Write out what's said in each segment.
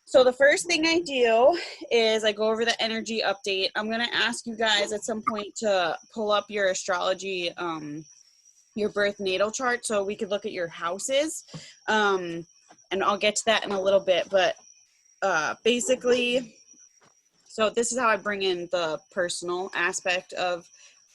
So the first thing I do is I go over the energy update. I'm going to ask you guys at some point to pull up your astrology, your birth natal chart, so we could look at your houses. And I'll get to that in a little bit, but basically, so this is how I bring in the personal aspect of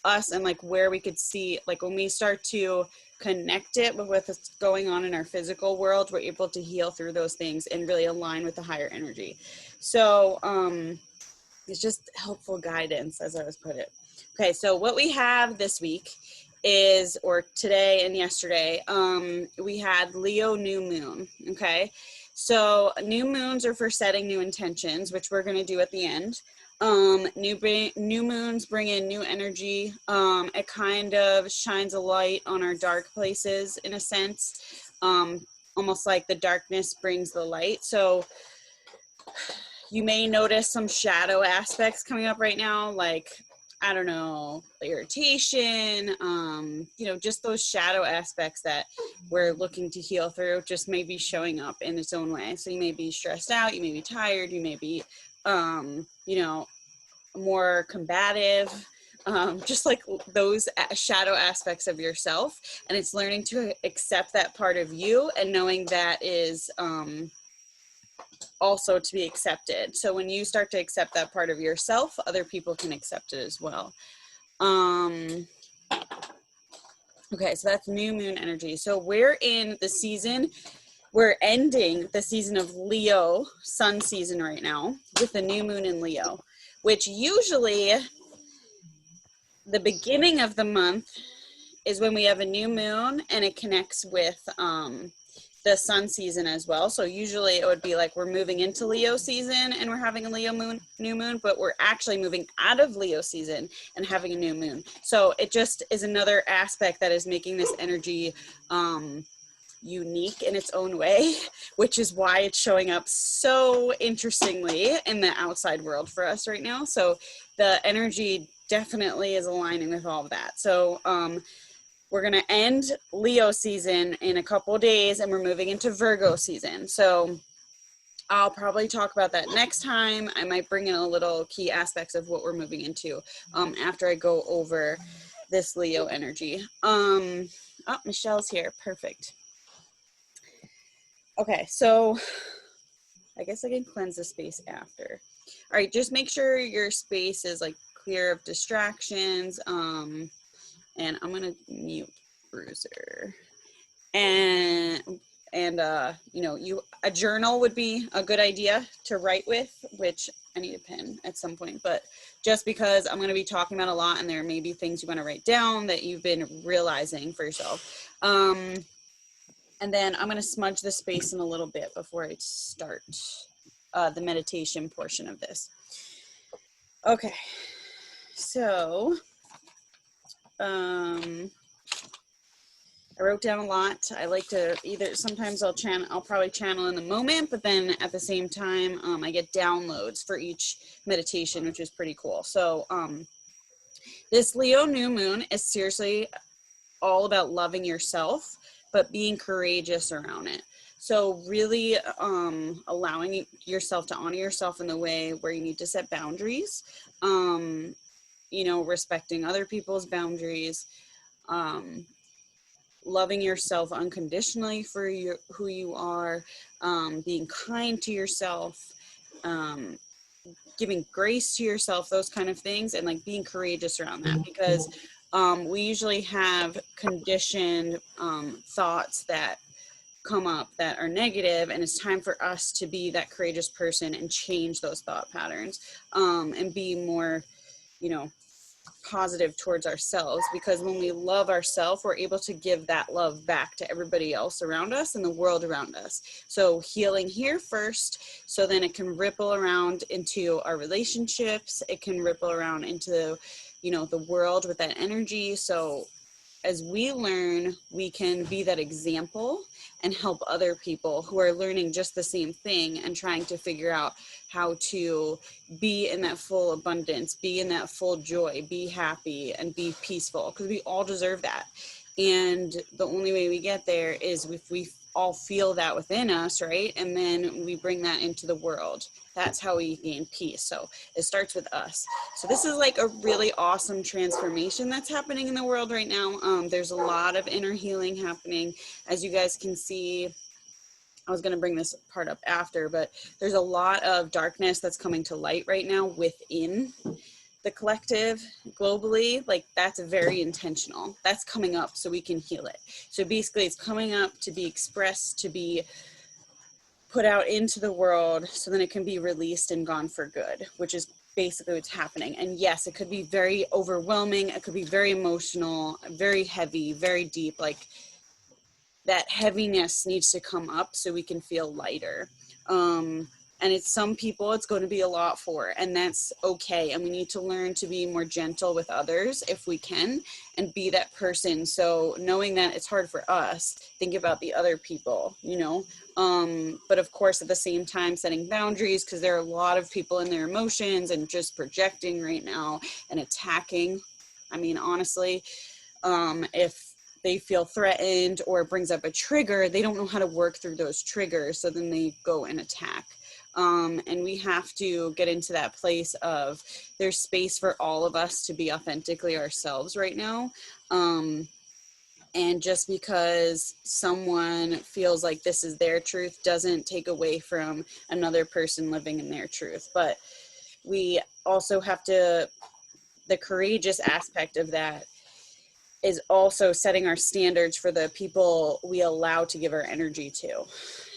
us and like where we could see, like when we start to connect it with what's going on in our physical world, we're able to heal through those things and really align with the higher energy. So it's just helpful guidance, as I was put it. Okay, so what we have this week is, or today and yesterday, we had Leo new moon. Okay, so new moons are for setting new intentions, which we're going to do at the end. New moons bring in new energy. It kind of shines a light on our dark places in a sense, almost like the darkness brings the light. So you may notice some shadow aspects coming up right now, like, I don't know, irritation, just those shadow aspects that we're looking to heal through just may be showing up in its own way. So you may be stressed out, you may be tired, you may be, more combative, just like those shadow aspects of yourself. And it's learning to accept that part of you and knowing that is, also to be accepted. So when you start to accept that part of yourself, other people can accept it as well. Okay, so that's new moon energy. So we're in the season, we're ending the season of Leo sun season right now with the new moon in Leo, which usually the beginning of the month is when we have a new moon and it connects with the sun season as well. So usually it would be like we're moving into Leo season and we're having a Leo moon, new moon, but we're actually moving out of Leo season and having a new moon. So it just is another aspect that is making this energy unique in its own way, which is why it's showing up so interestingly in the outside world for us right now. So the energy definitely is aligning with all of that. So we're going to end Leo season in a couple days and we're moving into Virgo season. So I'll probably talk about that next time. I might bring in a little key aspects of what we're moving into after I go over this Leo energy. Oh, Michelle's here. Perfect. Okay, so I guess I can cleanse the space after. All right, just make sure your space is like clear of distractions. And I'm gonna mute Bruiser. And a journal would be a good idea to write with, which I need a pen at some point, but just because I'm going to be talking about a lot and there may be things you want to write down that you've been realizing for yourself. And then I'm going to smudge the space in a little bit before I start the meditation portion of this. Okay, so I wrote down a lot. I like to sometimes I'll probably channel in the moment, but then at the same time, I get downloads for each meditation, which is pretty cool. So this Leo new moon is seriously all about loving yourself, but being courageous around it. So really allowing yourself to honor yourself in the way where you need to set boundaries, respecting other people's boundaries, loving yourself unconditionally for who you are, being kind to yourself, giving grace to yourself, those kind of things, and like being courageous around that, because we usually have conditioned thoughts that come up that are negative, and it's time for us to be that courageous person and change those thought patterns, and be more, positive towards ourselves, because when we love ourselves, we're able to give that love back to everybody else around us and the world around us. So healing here first, so then it can ripple around into our relationships. It can ripple around into, the world with that energy. So as we learn, we can be that example and help other people who are learning just the same thing and trying to figure out how to be in that full abundance, be in that full joy, be happy and be peaceful, because we all deserve that. And the only way we get there is if we all feel that within us, right? And then we bring that into the world. That's how we gain peace. So it starts with us. So this is like a really awesome transformation that's happening in the world right now. There's a lot of inner healing happening. As you guys can see, I was going to bring this part up after, but there's a lot of darkness that's coming to light right now within the collective globally. Like, that's very intentional. That's coming up so we can heal it. So basically it's coming up to be expressed, to be put out into the world, so then it can be released and gone for good, which is basically what's happening. And yes, it could be very overwhelming. It could be very emotional, very heavy, very deep. Like, that heaviness needs to come up so we can feel lighter. And it's some people it's going to be a lot for, and that's okay. And we need to learn to be more gentle with others if we can, and be that person. So knowing that it's hard for us, think about the other people, you know. But of course, at the same time, setting boundaries, because there are a lot of people in their emotions and just projecting right now and attacking. I mean, honestly, if they feel threatened or it brings up a trigger, they don't know how to work through those triggers. So then they go and attack. And we have to get into that place of there's space for all of us to be authentically ourselves right now. And just because someone feels like this is their truth doesn't take away from another person living in their truth. But we also have to, the courageous aspect of that is also setting our standards for the people we allow to give our energy to.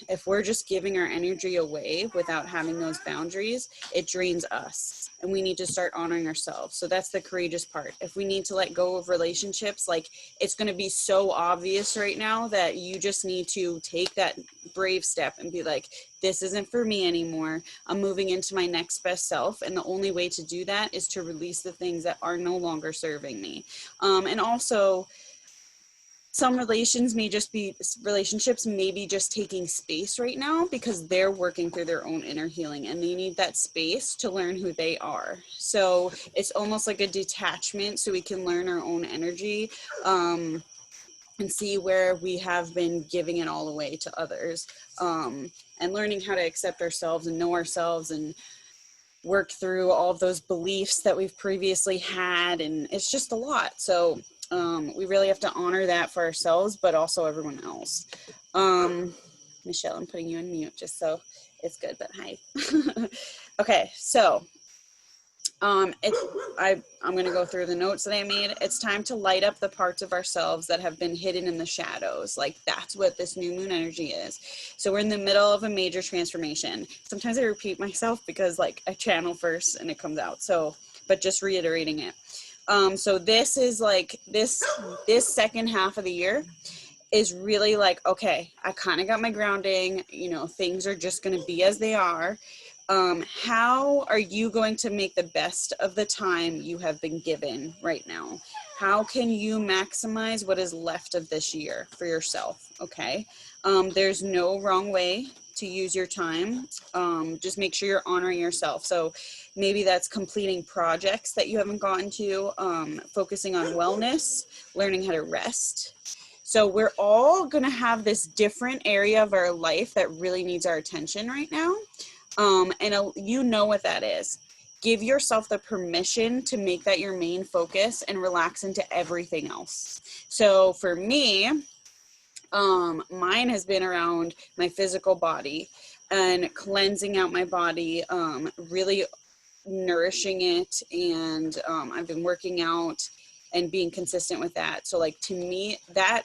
If we're just giving our energy away without having those boundaries, it drains us, and we need to start honoring ourselves. So that's the courageous part. If we need to let go of relationships, like, it's going to be so obvious right now that you just need to take that brave step and be like, this isn't for me anymore. I'm moving into my next best self. And the only way to do that is to release the things that are no longer serving me. And also, some relationships may be just taking space right now because they're working through their own inner healing, and they need that space to learn who they are. So it's almost like a detachment, so we can learn our own energy, and see where we have been giving it all away to others, and learning how to accept ourselves and know ourselves and work through all of those beliefs that we've previously had. And it's just a lot. So we really have to honor that for ourselves, but also everyone else. Michelle, I'm putting you on mute just so it's good, but hi. Okay, so I'm going to go through the notes that I made. It's time to light up the parts of ourselves that have been hidden in the shadows. Like, that's what this new moon energy is. So we're in the middle of a major transformation. Sometimes I repeat myself because, like, I channel first and it comes out. So, but just reiterating it. So this is like this second half of the year is really like, okay, I kind of got my grounding, you know, things are just going to be as they are. How are you going to make the best of the time you have been given right now? How can you maximize what is left of this year for yourself? Okay. There's no wrong way to use your time. Just make sure you're honoring yourself. So maybe that's completing projects that you haven't gotten to, focusing on wellness, learning how to rest. So we're all going to have this different area of our life that really needs our attention right now. And you know what that is. Give yourself the permission to make that your main focus and relax into everything else. So for me, mine has been around my physical body and cleansing out my body, really nourishing it. And I've been working out and being consistent with that. So, like, to me, that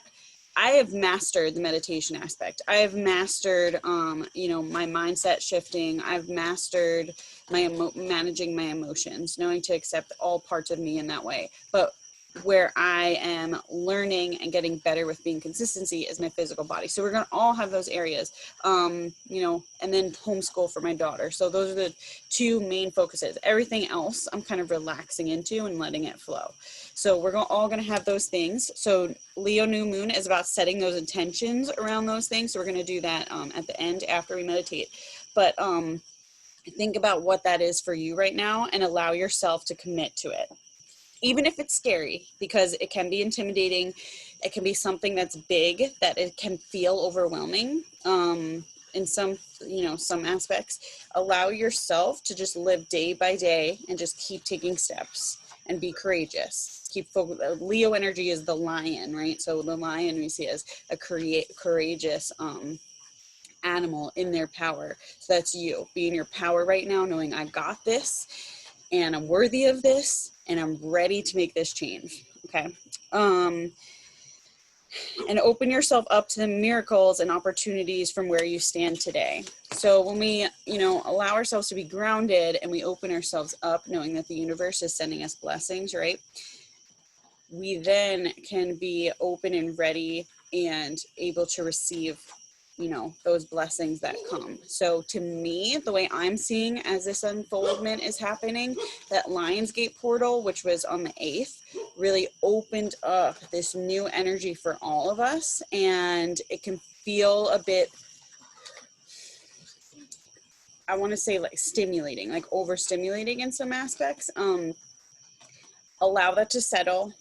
I have mastered the meditation aspect. I have mastered, you know, my mindset shifting. I've mastered managing my emotions, knowing to accept all parts of me in that way. But where I am learning and getting better with being consistency is my physical body. So we're going to all have those areas, you know, and then homeschool for my daughter. So those are the two main focuses. Everything else I'm kind of relaxing into and letting it flow. So we're all going to have those things. So Leo new moon is about setting those intentions around those things. So we're going to do that at the end after we meditate. But think about what that is for you right now and allow yourself to commit to it. even if it's scary, because it can be intimidating. It can be something that's big, that it can feel overwhelming. In some, some aspects, allow yourself to just live day by day and just keep taking steps and be courageous. Keep focused. Leo energy is the lion, right? So the lion we see as a courageous animal in their power. So that's you. Be in your power right now, knowing I've got this and I'm worthy of this and I'm ready to make this change. Okay. And open yourself up to the miracles and opportunities from where you stand today. So when we, allow ourselves to be grounded and we open ourselves up, knowing that the universe is sending us blessings, right? We then can be open and ready and able to receive, those blessings that come. So to me, the way I'm seeing as this unfoldment is happening, that Lionsgate portal, which was on the 8th, really opened up this new energy for all of us. And it can feel a bit, I want to say like stimulating, like overstimulating in some aspects. Allow that to settle,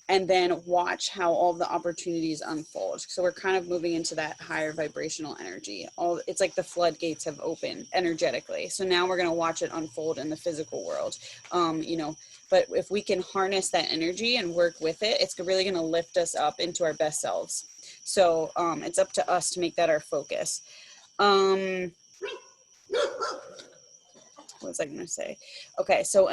and then watch how all the opportunities unfold. So we're kind of moving into that higher vibrational energy. It's like the floodgates have opened energetically. So now we're going to watch it unfold in the physical world. But if we can harness that energy and work with it, it's really going to lift us up into our best selves. So it's up to us to make that our focus. What was I going to say? Okay, so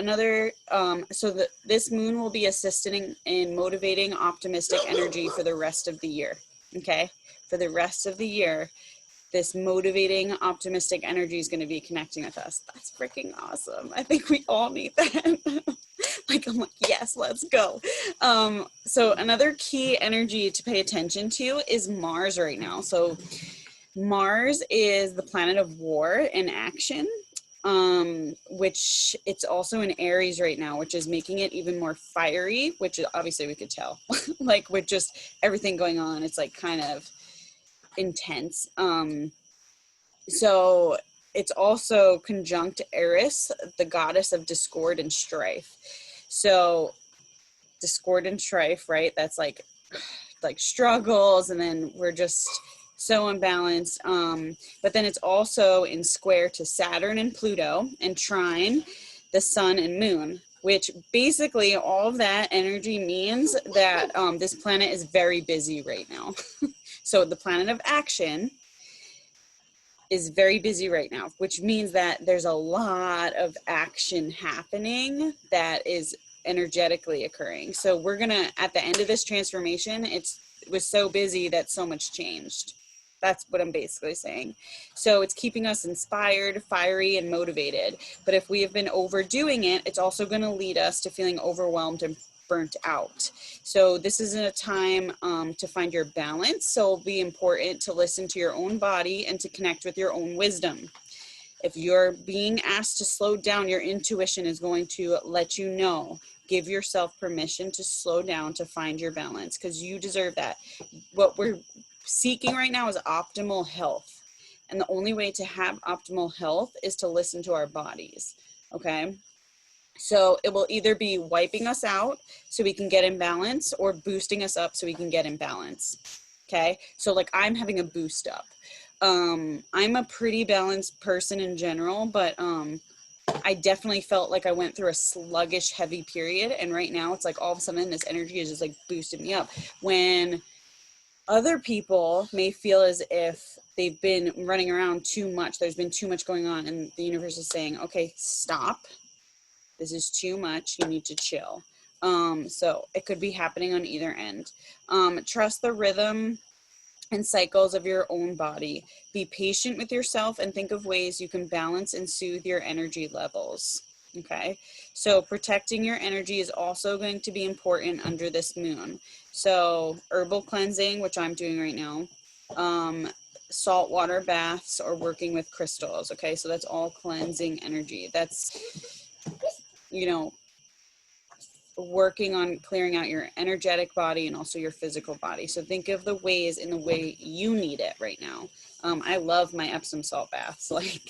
this moon will be assisting in motivating optimistic energy for the rest of the year. Okay, for the rest of the year, this motivating optimistic energy is going to be connecting with us. That's freaking awesome. I think we all need that. I'm like, yes, let's go. So another key energy to pay attention to is Mars right now. So Mars is the planet of war and action. Which it's also in Aries right now, which is making it even more fiery, which obviously we could tell, like with just everything going on, it's like kind of intense. So it's also conjunct Eris, the goddess of discord and strife. So discord and strife, right? That's like struggles, and then we're just so unbalanced. But then it's also in square to Saturn and Pluto, and trine the sun and moon, which basically all of that energy means that this planet is very busy right now. So the planet of action is very busy right now, which means that there's a lot of action happening that is energetically occurring. So we're gonna, at the end of this transformation, it was so busy that so much changed. That's what I'm basically saying. So it's keeping us inspired, fiery, and motivated. But if we have been overdoing it, it's also going to lead us to feeling overwhelmed and burnt out. So this isn't a time to find your balance. So it'll be important to listen to your own body and to connect with your own wisdom. If you're being asked to slow down, your intuition is going to let you know. Give yourself permission to slow down, to find your balance, because you deserve that. What we're seeking right now is optimal health. And the only way to have optimal health is to listen to our bodies. Okay. So it will either be wiping us out so we can get in balance, or boosting us up so we can get in balance. Okay. So like I'm having a boost up. I'm a pretty balanced person in general, but I definitely felt like I went through a sluggish, heavy period. And right now it's like all of a sudden this energy is just like boosting me up. When other people may feel as if they've been running around too much, there's been too much going on, and the universe is saying, okay, stop. This is too much. You need to chill. So it could be happening on either end. Trust the rhythm and cycles of your own body. Be patient with yourself and think of ways you can balance and soothe your energy levels. Okay, so protecting your energy is also going to be important under this moon. So herbal cleansing, which I'm doing right now, saltwater baths, or working with crystals. Okay, so that's all cleansing energy. That's, working on clearing out your energetic body and also your physical body. So think of the ways in the way you need it right now. I love my Epsom salt baths. Like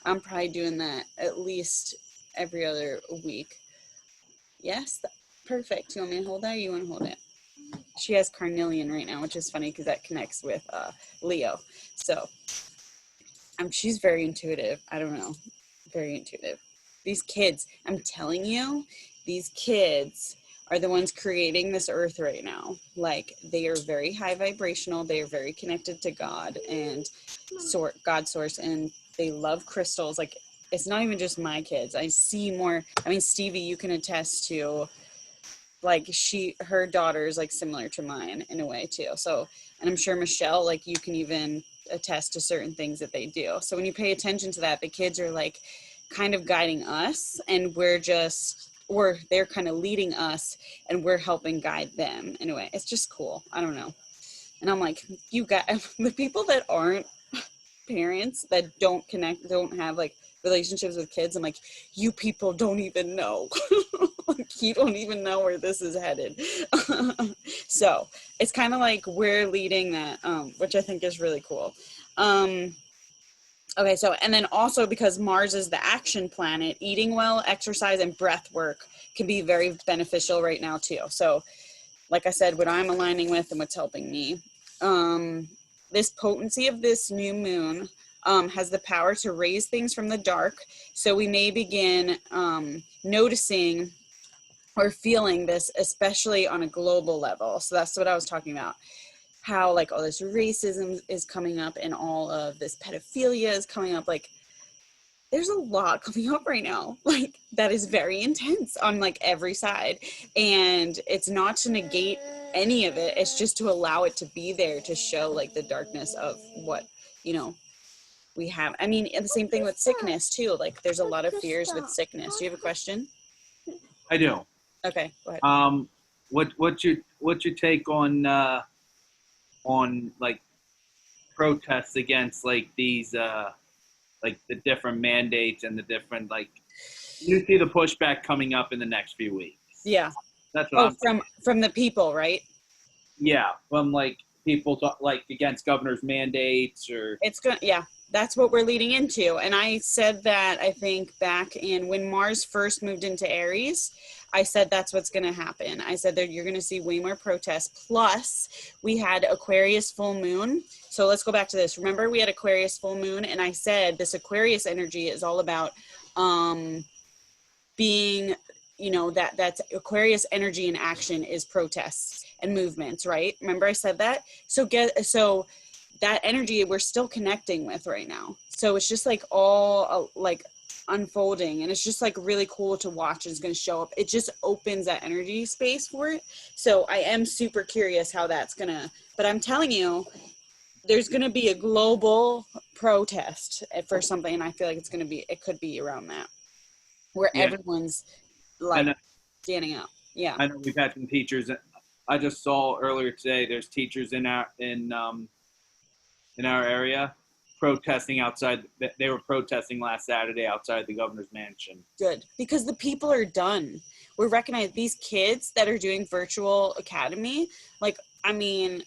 I'm probably doing that at least every other week. Yes, Perfect. You want me to hold that, or you want to hold it? She has carnelian right now, which is funny because that connects with Leo. So she's very intuitive. I don't know. Very intuitive. These kids, I'm telling you, these kids are the ones creating this earth right now. Like, they are very high vibrational. They are very connected to God and God source, and they love crystals. Like, it's not even just my kids. I see more. I mean, Stevie, you can attest to, like, her daughter is like similar to mine in a way too. So, and I'm sure Michelle, like, you can even attest to certain things that they do. So when you pay attention to that, the kids are like kind of guiding us, and they're kind of leading us, and we're helping guide them in a way. It's just cool. I don't know. And I'm like, you guys, the people that aren't parents, that don't have like relationships with kids, I'm like, you people don't even know. Like, you don't even know where this is headed. So it's kind of like we're leading that, which I think is really cool. Okay, so, and then also because Mars is the action planet, eating well, exercise, and breath work can be very beneficial right now too. So like I said, what I'm aligning with and what's helping me. This potency of this new moon has the power to raise things from the dark. So we may begin noticing or feeling this, especially on a global level. So that's what I was talking about. How, like, all this racism is coming up, and all of this pedophilia is coming up. Like, there's a lot coming up right now, like, that is very intense on like every side. And it's not to negate any of it. It's just to allow it to be there, to show like the darkness of what, we have. I mean, and the same thing with sickness too. Like, there's a lot of fears with sickness. Do you have a question? I do. Okay, go ahead. What's your take on like protests against like these like the different mandates and the different, like, you see the pushback coming up in the next few weeks? Yeah. That's what from the people, right? Yeah, from like people like against governor's mandates, or It's good. Yeah, that's what we're leading into. And I said that, I think, back in when Mars first moved into Aries, I said that's what's going to happen. I said that you're going to see way more protests. Plus, we had Aquarius full moon. So let's go back to this. Remember, we had Aquarius full moon, and I said this Aquarius energy is all about being, that's Aquarius energy in action is protests and movements, right? Remember I said that? So that energy we're still connecting with right now. So it's just like all like unfolding, and it's just like really cool to watch. It's going to show up. It just opens that energy space for it. So I am super curious how that's going to, but I'm telling you, there's going to be a global protest for something. And I feel like it could be around that, where everyone's like standing up. Yeah. I know we've had some teachers. I just saw earlier today, there's teachers in our area protesting outside. They were protesting last Saturday outside the governor's mansion. Good, because the people are done. We're recognizing these kids that are doing virtual academy. Like, I mean,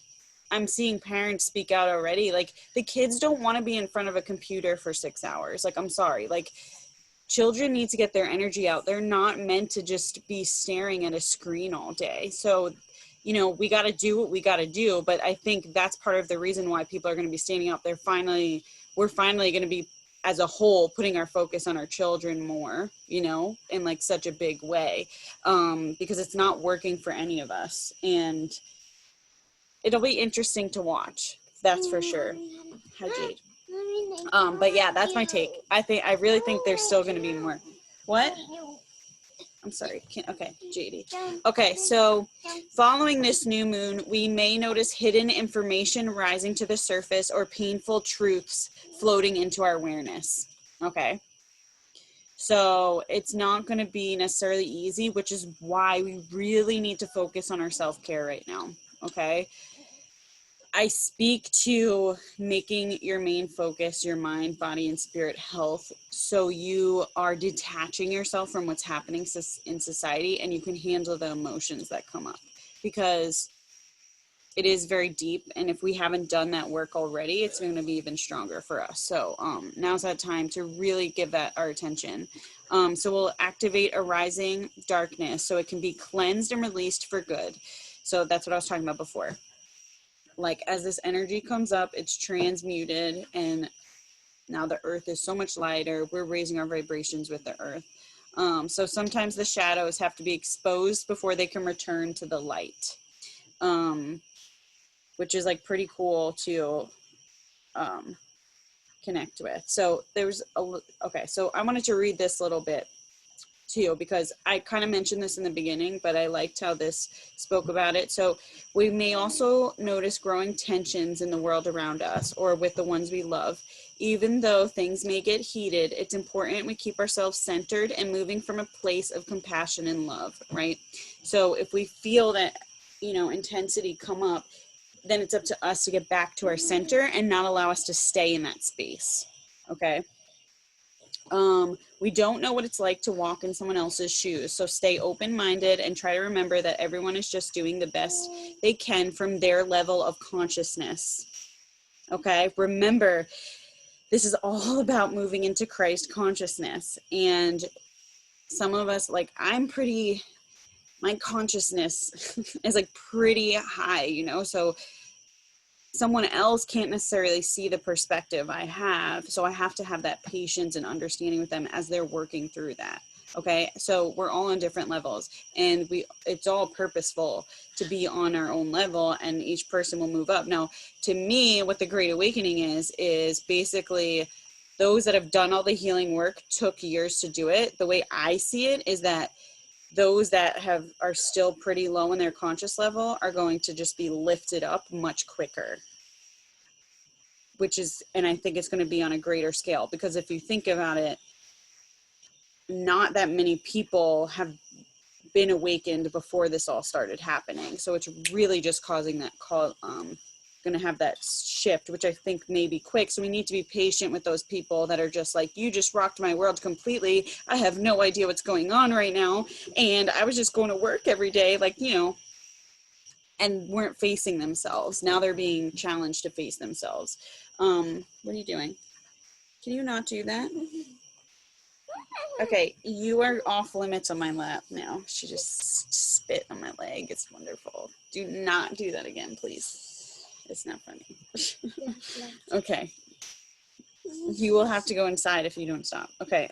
I'm seeing parents speak out already. Like, the kids don't want to be in front of a computer for 6 hours. Like, I'm sorry. Like, children need to get their energy out. They're not meant to just be staring at a screen all day. So, we got to do what we got to do. But I think that's part of the reason why people are going to be standing up. We're finally going to be, as a whole, putting our focus on our children more, in like such a big way, because it's not working for any of us. And it'll be interesting to watch. That's for sure. Hi, Jade. But yeah, that's my take. I really think there's still going to be more. What? I'm sorry. Okay, JD. Okay, so following this new moon, we may notice hidden information rising to the surface, or painful truths floating into our awareness. Okay. So it's not going to be necessarily easy, which is why we really need to focus on our self-care right now. Okay. I speak to making your main focus your mind, body, and spirit health, so you are detaching yourself from what's happening in society, and you can handle the emotions that come up. Because it is very deep, and if we haven't done that work already, it's going to be even stronger for us. So now's that time to really give that our attention. So we'll activate arising darkness so it can be cleansed and released for good. So that's what I was talking about before. Like as this energy comes up, it's transmuted, and now the earth is so much lighter. We're raising our vibrations with the earth. So sometimes the shadows have to be exposed before they can return to the light, which is like pretty cool to connect with. So okay, so I wanted to read this little bit to you because I kind of mentioned this in the beginning, but I liked how this spoke about it. So we may also notice growing tensions in the world around us or with the ones we love. Even though things may get heated, it's important we keep ourselves centered and moving from a place of compassion and love, right? So if we feel that, intensity come up, then it's up to us to get back to our center and not allow us to stay in that space. Okay. We don't know what it's like to walk in someone else's shoes. So stay open-minded and try to remember that everyone is just doing the best they can from their level of consciousness. Okay. Remember, this is all about moving into Christ consciousness. And some of us, like my consciousness is like pretty high, so someone else can't necessarily see the perspective I have. So I have to have that patience and understanding with them as they're working through that. Okay. So we're all on different levels, and it's all purposeful to be on our own level, and each person will move up. Now, to me, what the Great Awakening is basically those that have done all the healing work took years to do it. The way I see it is that those that are still pretty low in their conscious level are going to just be lifted up much quicker, and I think it's going to be on a greater scale, because if you think about it, not that many people have been awakened before this all started happening. So it's really just causing that going to have that shift, which I think may be quick. So we need to be patient with those people that are just like, you just rocked my world completely. I have no idea what's going on right now. And I was just going to work every day, and weren't facing themselves. Now they're being challenged to face themselves. What are you doing? Can you not do that? Okay, you are off limits on my lap now. She just spit on my leg. It's wonderful. Do not do that again, please. It's not funny. Okay. You will have to go inside if you don't stop. Okay.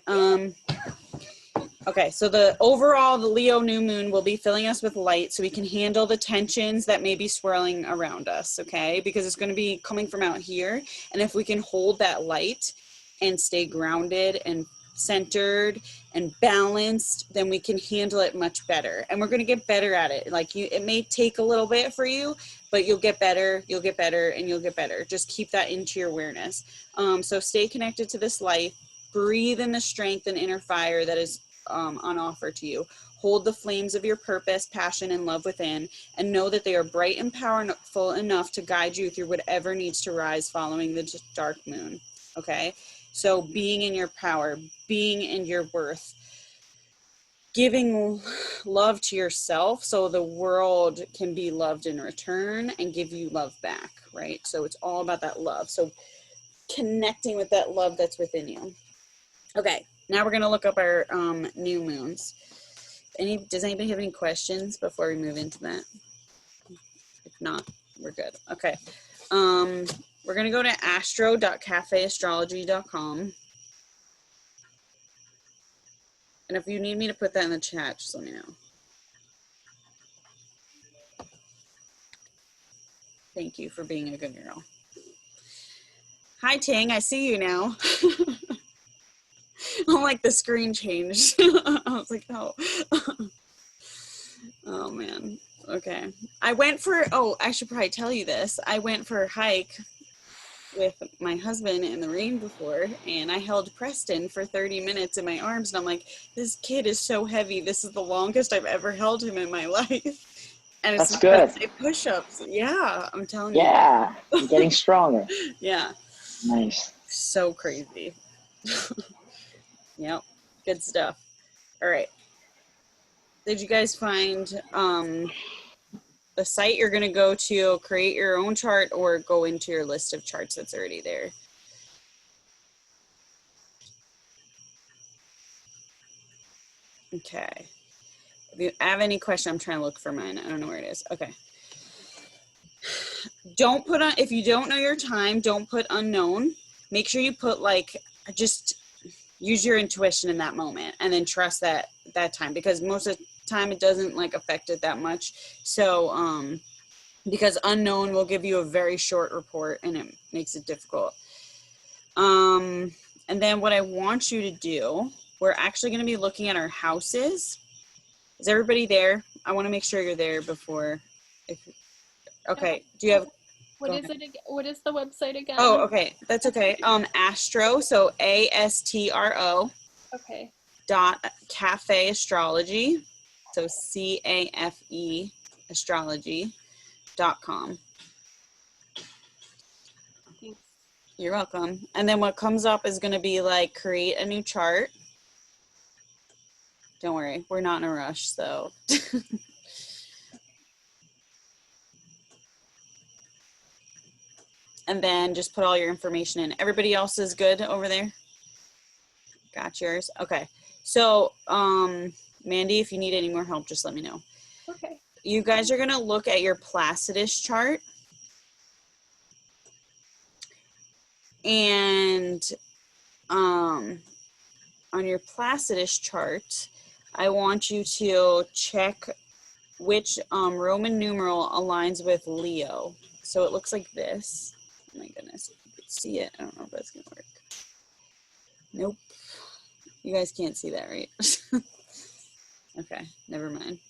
Okay, so the Leo new moon will be filling us with light so we can handle the tensions that may be swirling around us, okay? Because it's going to be coming from out here. And if we can hold that light and stay grounded and centered and balanced, then we can handle it much better. And we're going to get better at it. It may take a little bit for you, but you'll get better, and you'll get better. Just keep that into your awareness. So stay connected to this light. Breathe in the strength and inner fire that is on offer to you. Hold the flames of your purpose, passion, and love within, and know that they are bright and powerful enough to guide you through whatever needs to rise following the dark moon. Okay? So being in your power, being in your worth, giving love to yourself so the world can be loved in return and give you love back, right? So it's all about that love. So connecting with that love that's within you. Okay, now we're going to look up our new moons. Does anybody have any questions before we move into that? If not, we're good. Okay. We're going to go to astro.cafeastrology.com. And if you need me to put that in the chat, just let me know. Thank you for being a good girl. Hi, Ting. I see you now. I'm like, the screen changed. I was like, oh. Oh, man. Okay. I should probably tell you this. I went for a hike with my husband in the rain before, and I held Preston for 30 minutes in my arms, and I'm like, this kid is so heavy. This is the longest I've ever held him in my life. And it's good. Push-ups. Yeah, I'm telling you. Yeah, you're getting stronger. Yeah. Nice. So crazy. Yep. Good stuff. All right. Did you guys find the site you're going to go to create your own chart or go into your list of charts that's already there. Okay. If you have any question, I'm trying to look for mine. I don't know where it is. Okay. Don't put on, if you don't know your time, don't put unknown. Make sure you put like, just use your intuition in that moment and then trust that time, because most of the time it doesn't like affect it that much. So, because unknown will give you a very short report and it makes it difficult. And then what I want you to do, we're actually going to be looking at our houses. Is everybody there? I want to make sure you're there before. Okay. Do you have? What is it? What is the website again? Oh, okay. That's okay. Astro. So ASTRO. Okay. Cafe Astrology. So CAFE astrology.com. Thanks. You're welcome. And then what comes up is going to be like create a new chart. Don't worry, we're not in a rush, so. And then just put all your information in. Everybody else is good over there? Got yours? Okay. So, Mandy, if you need any more help, just let me know. Okay. You guys are going to look at your Placidus chart. And on your Placidus chart, I want you to check which Roman numeral aligns with Leo. So it looks like this. Oh my goodness, you can see it. I don't know if that's gonna work. Nope. You guys can't see that, right? Okay, never mind.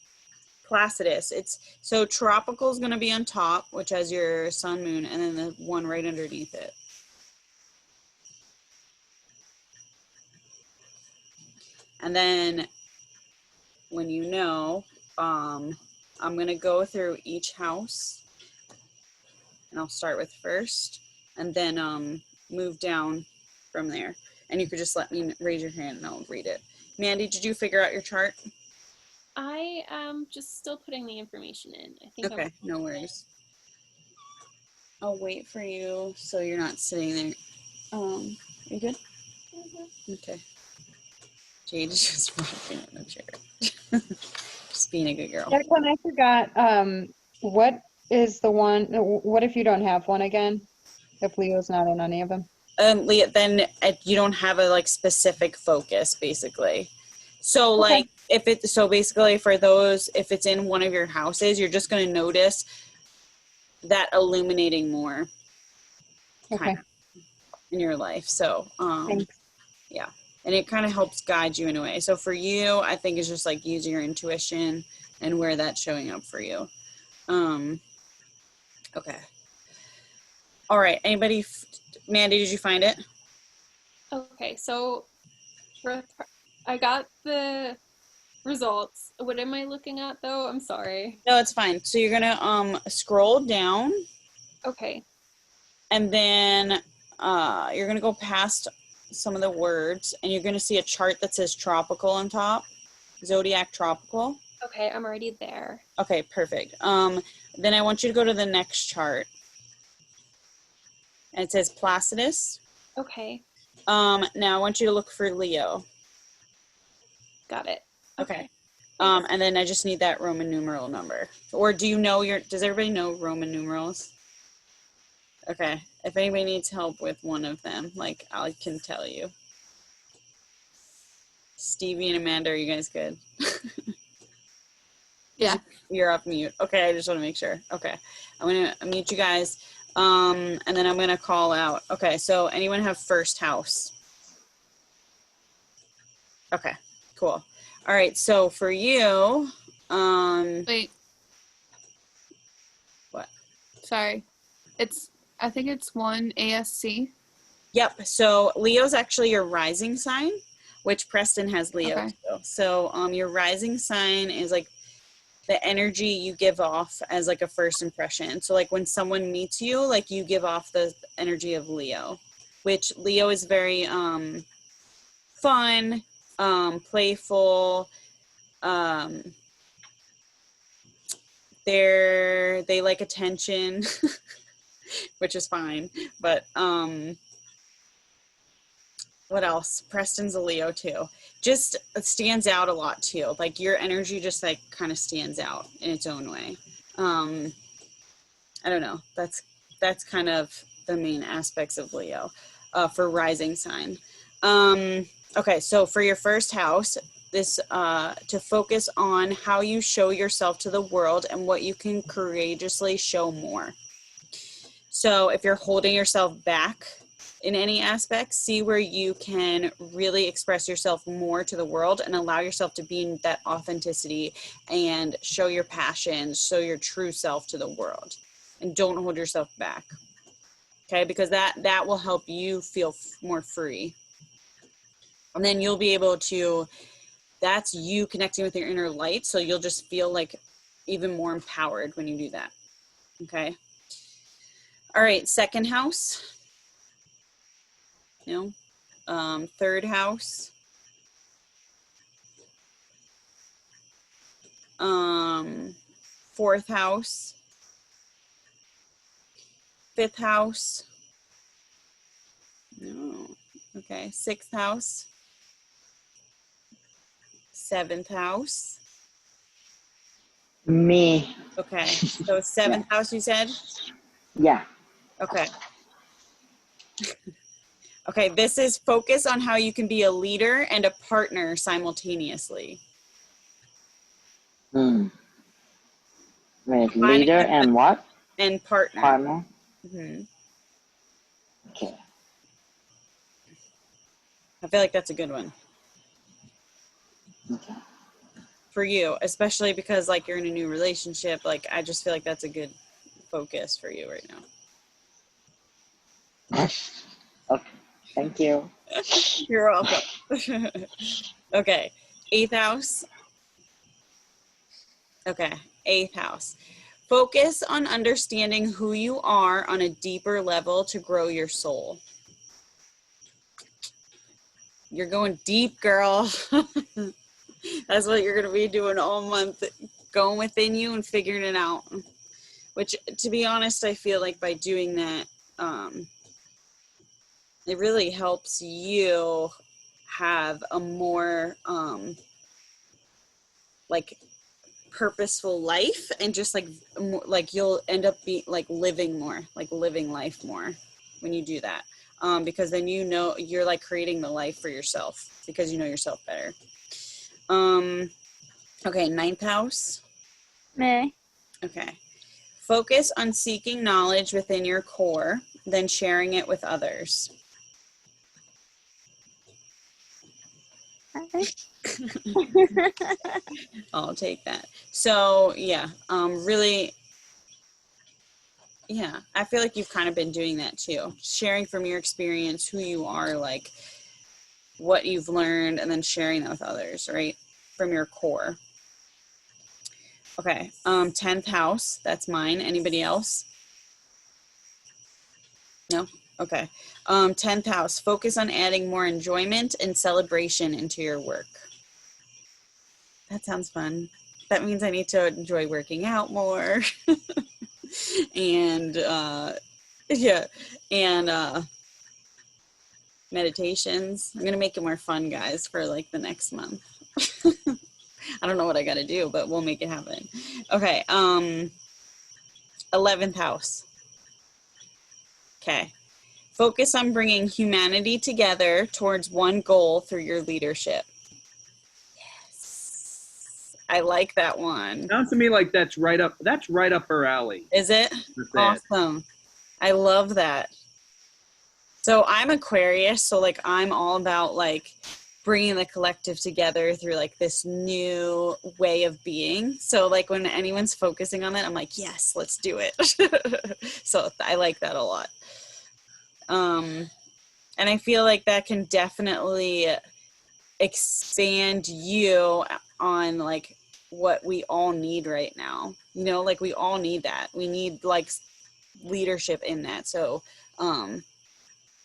Placidus. It's so tropical is gonna be on top, which has your sun, moon, and then the one right underneath it. And then when you know, I'm gonna go through each house and I'll start with first and then move down from there. And you could just let me raise your hand and I'll read it. Mandy, did you figure out your chart? I am just still putting the information in. I think. Okay, no worries. I'll wait for you so you're not sitting there. Are you good? Mm-hmm. Okay. Jade is just rocking in the chair. Just being a good girl. Declan, I forgot, what is the one, what if you don't have one again? If Leo's not in any of them? Leah, then you don't have a like specific focus, basically. So Okay. like if it's so basically for those, if it's in one of your houses, you're just going to notice that illuminating more Okay, kind of in your life. So thanks. yeah, and it kind of helps guide you in a way. So for you, I think it's just like using your intuition and where that's showing up for you. Okay. All right. Anybody? Mandy, did you find it? Okay, so I got the results. What am I looking at though? I'm sorry. No, it's fine. So you're gonna scroll down, Okay. and then you're gonna go past some of the words, and you're gonna see a chart that says tropical on top, zodiac tropical. Okay, I'm already there. Okay, perfect. Then I want you to go to the next chart, and it says Placidus. Okay, Now I want you to look for Leo. got it. Okay. And then I just need that Roman numeral number. Or do you know does everybody know Roman numerals? Okay. If anybody needs help with one of them, like I can tell you. Stevie and Amanda, are you guys good? Yeah. You're off mute. Okay, I just want to make sure. Okay. I'm gonna mute you guys. And then I'm gonna call out. Okay, so anyone have first house? Okay, cool. All right, so for you, Wait. What? Sorry. I think it's one ASC. Yep. So Leo's actually your rising sign, which Preston has Leo. Okay. Too. So your rising sign is like the energy you give off as like a first impression. So like when someone meets you, like you give off the energy of Leo, which Leo is very fun, playful, they like attention, which is fine. But what else? Preston's a Leo too. Just stands out a lot too. Like your energy just like kind of stands out in its own way. I don't know. That's kind of the main aspects of Leo for rising sign. Okay, so for your first house, this to focus on how you show yourself to the world and what you can courageously show more. So if you're holding yourself back in any aspect, see where you can really express yourself more to the world and allow yourself to be in that authenticity and show your passion, show your true self to the world, and don't hold yourself back. Okay, because that will help you feel more free. And then you'll be able to, that's you connecting with your inner light. So you'll just feel like even more empowered when you do that. Okay. All right. Second house. Third house. Fourth house. Fifth house. No. Okay. Sixth house. Seventh house. Me. Okay. So seventh house, you said? Yeah. Okay. Okay. This is focus on how you can be a leader and a partner simultaneously. Wait, leader and what? And partner. Partner? Mhm. Okay. I feel like that's a good one Okay. for you, especially because like you're in a new relationship. Like I just feel like that's a good focus for you right now. Okay. Thank you. You're welcome. Okay. Eighth house. Okay. Eighth house. Focus on understanding who you are on a deeper level to grow your soul. You're going deep, girl. That's what you're going to be doing all month, going within you and figuring it out. Which, to be honest, I feel like by doing that, it really helps you have a more like purposeful life, and just like more, like you'll end up being like living life more when you do that, because then you know you're like creating the life for yourself because you know yourself better. Okay, ninth house. Me. Okay. Focus on seeking knowledge within your core, then sharing it with others. I'll take that. So yeah, really, yeah, I feel like you've kind of been doing that too. Sharing from your experience, who you are, like what you've learned, and then sharing that with others, right? From your core. Okay, 10th house, that's mine. Anybody else? No? Okay. 10th house, focus on adding more enjoyment and celebration into your work. That sounds fun. That means I need to enjoy working out more. And yeah, and meditations. I'm gonna make it more fun, guys, for like the next month. I don't know what I gotta do, but we'll make it happen. Okay, 11th house. Okay. Focus on bringing humanity together towards one goal through your leadership. Yes. I like that one. Sounds to me like that's right up her alley. Is it? That's it. Awesome. I love that. So I'm Aquarius, so like I'm all about like bringing the collective together through like this new way of being. So like when anyone's focusing on it, I'm like, yes, let's do it. So I like that a lot. And I feel like that can definitely expand you on like what we all need right now. You know, like we all need that. We need like leadership in that. So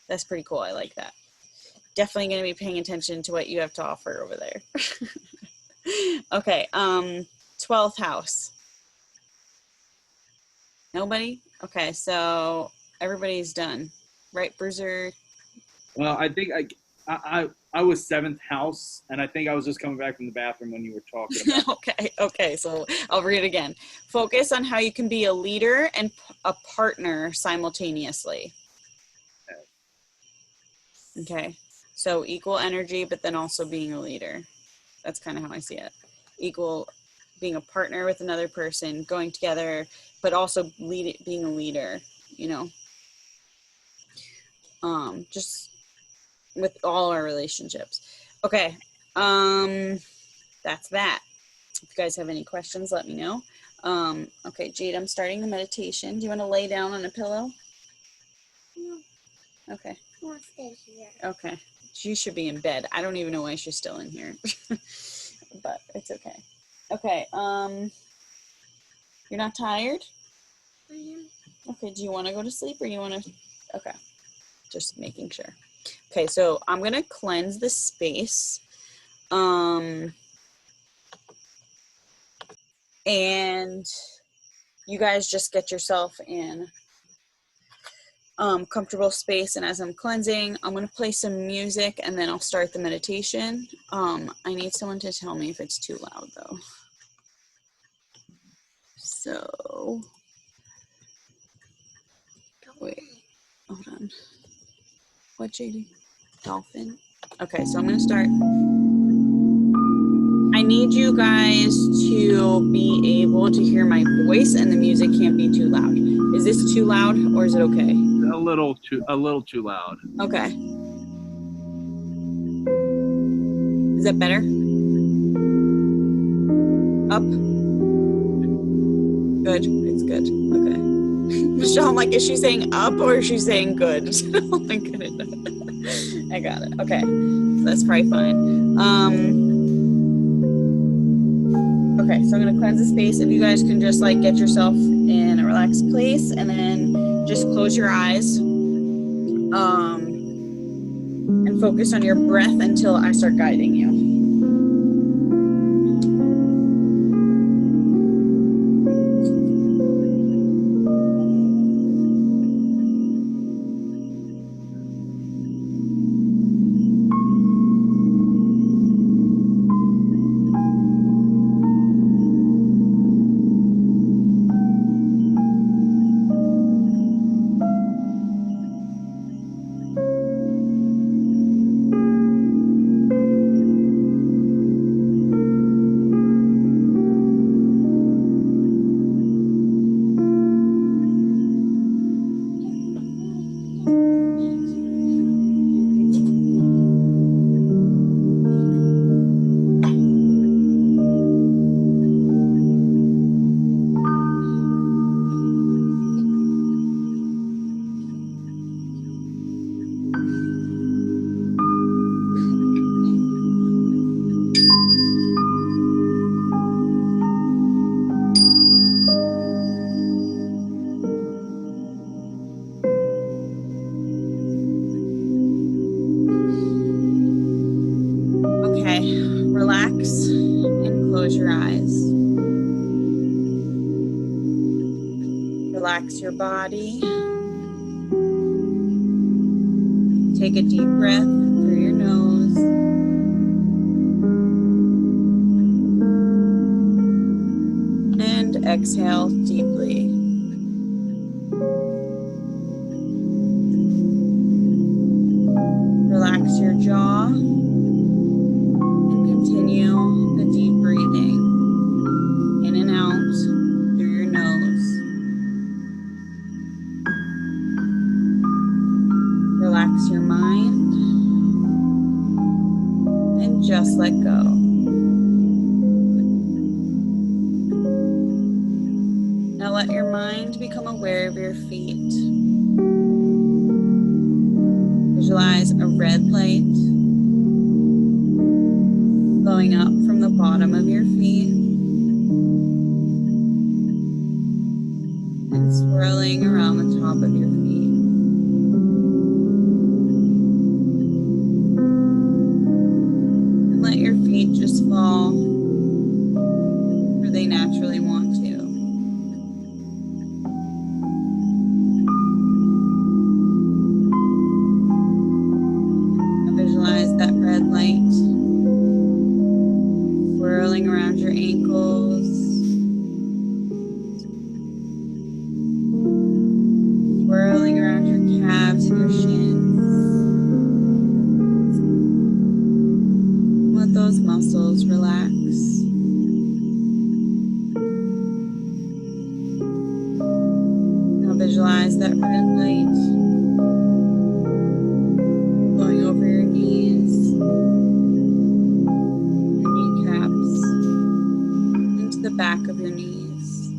that's pretty cool. I like that. Definitely going to be paying attention to what you have to offer over there. Okay, 12th house. Nobody? Okay, so everybody's done. Right, Bruiser? Well, I think I was seventh house, and I think I was just coming back from the bathroom when you were talking about. Okay, so I'll read it again. Focus on how you can be a leader and a partner simultaneously. Okay, so equal energy, but then also being a leader. That's kind of how I see it. Equal, being a partner with another person, going together, but also being a leader, you know. Just with all our relationships. Okay, that's that. If you guys have any questions, let me know. Okay, Jade, I'm starting the meditation. Do you want to lay down on a pillow? No, Okay. I want to stay here. Okay. She should be in bed. I don't even know why she's still in here. But it's okay. Okay, you're not tired? I am. Okay, do you want to go to sleep or you want to? Okay, just making sure. Okay, so I'm going to cleanse the space. And you guys just get yourself in comfortable space, and as I'm cleansing, I'm going to play some music and then I'll start the meditation. I need someone to tell me if it's too loud though. So wait, hold on. What, JD? Dolphin? Okay, so I'm going to start. I need you guys to be able to hear my voice, and the music can't be too loud. Is this too loud or is it okay? A little too loud. Okay. Is that better? Up? Good. It's good. Okay. Michelle, I'm like, is she saying up or is she saying good? Oh my goodness. I got it. Okay. So that's probably fine. Okay, so I'm gonna cleanse the space. If you guys can just like get yourself in a relaxed place and then just close your eyes. And focus on your breath until I start guiding you. Relax and close your eyes. Relax your body. Take a deep breath through your nose. And exhale deeply. Relax your jaw. Continue the deep breathing in and out through your nose. Relax your mind and just let go. Now let your mind become aware of your feet. Visualize a red light flowing up from the bottom of your feet and swirling around the top of your feet. And let your feet just fall where they naturally want to. those muscles relax. Now visualize that red light going over your knees, your kneecaps, into the back of your knees.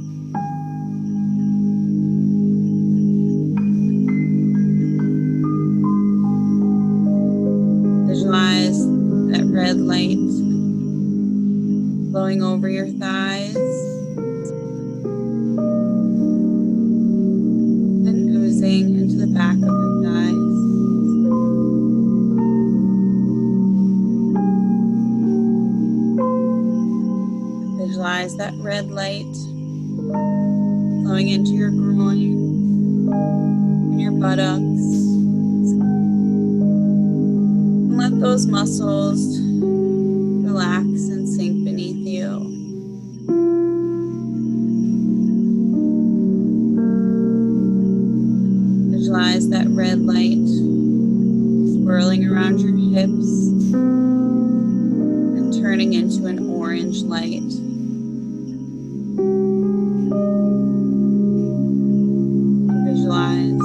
Visualize that red light flowing over your thighs and oozing into the back of your thighs. Visualize that red light flowing into your groin and your buttocks. And let those muscles relax and sink beneath you. Visualize that red light swirling around your hips and turning into an orange light. Visualize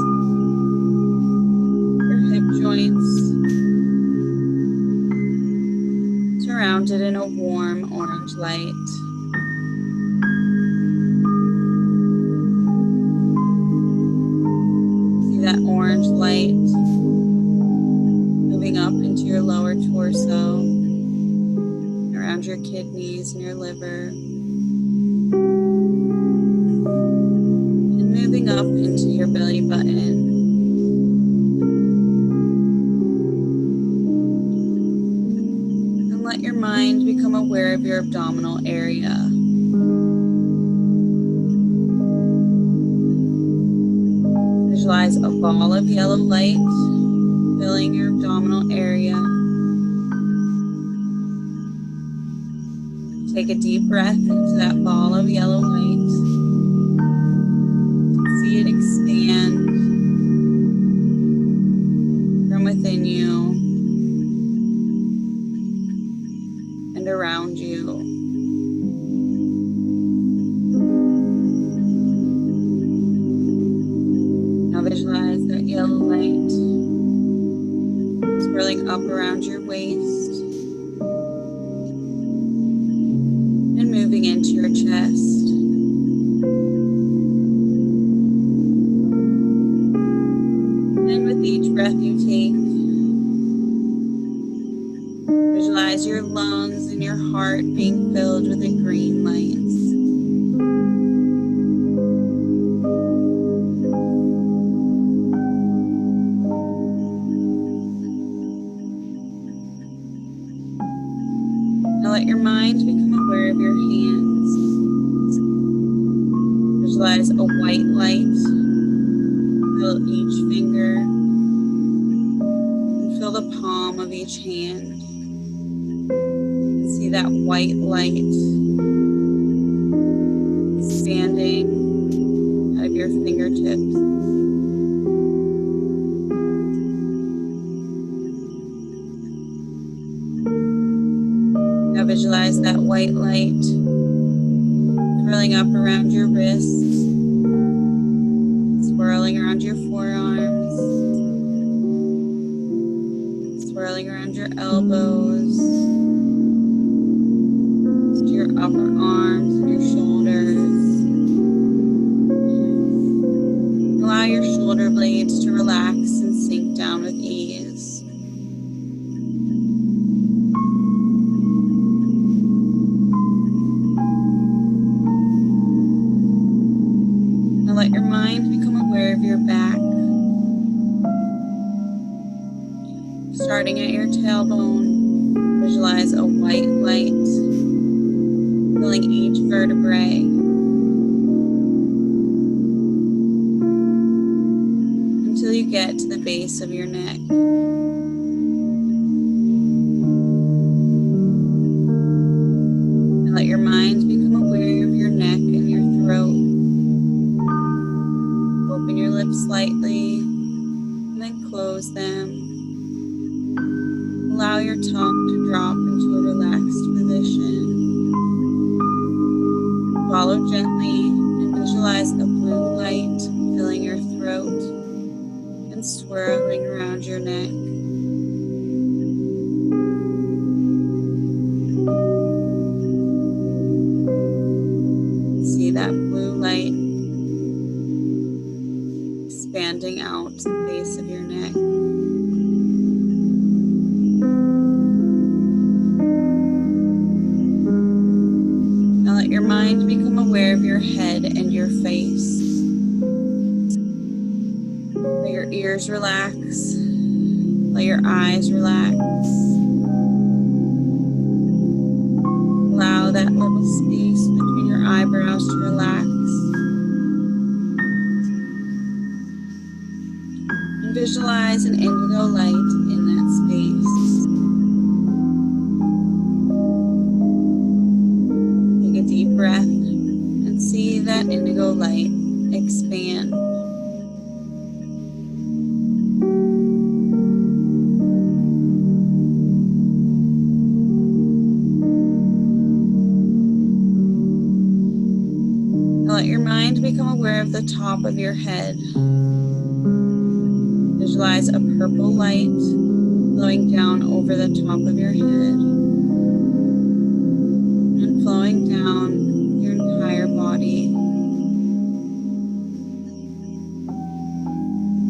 your hip joints surrounded in a warm orange light. See that orange light moving up into your lower torso, around your kidneys and your liver, and moving up into your belly button. And let your mind become aware of your abdominal area. Visualize a ball of yellow light filling your abdominal area. Take a deep breath into that ball of yellow light. See it expand from within you and around you. Now visualize that yellow light swirling up around your waist and moving into your chest. And with each breath you take, visualize your lungs and your heart being filled with the green lights. Now let your mind become aware of your hands. Visualize a white light fill each finger and fill the palm of each hand. And see that white light expanding out of your fingertips. Now visualize that white light swirling up around your wrists, swirling around your forearms, swirling around your elbows, to your upper arms and your shoulders. Allow your shoulder blades to relax and sink down with ease. Now let your mind become aware of your back. Starting at your tailbone, visualize a white light filling each vertebrae. Until you get to the base of your neck. And let your mind become aware of your neck and your throat. Open your lips slightly and then close them. Allow your tongue to drop into a relaxed aware of your head and your face. Let your ears relax. Let your eyes relax. Allow that little space between your eyebrows to relax. And visualize an indigo light in that space. Take a deep breath and see that indigo light expand. Let your mind become aware of the top of your head. Visualize a purple light flowing down over the top of your head and flowing down your entire body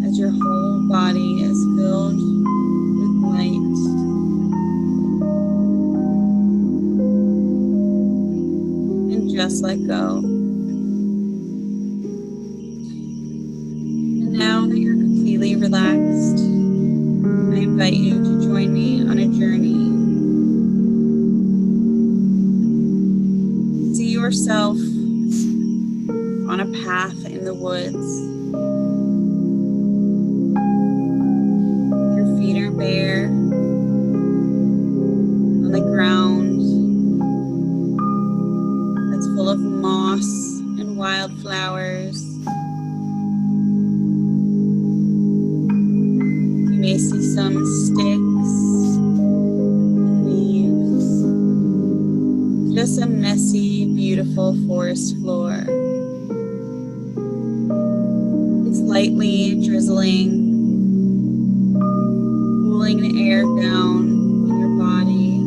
as your whole body is filled with light. And just let go. Now that you're completely relaxed, I invite you to join me on a journey. See yourself on a path in the woods. Your feet are bare on the ground that's full of moss and wildflowers. You may see some sticks and leaves. Just a messy, beautiful forest floor. It's lightly drizzling, cooling the air down in your body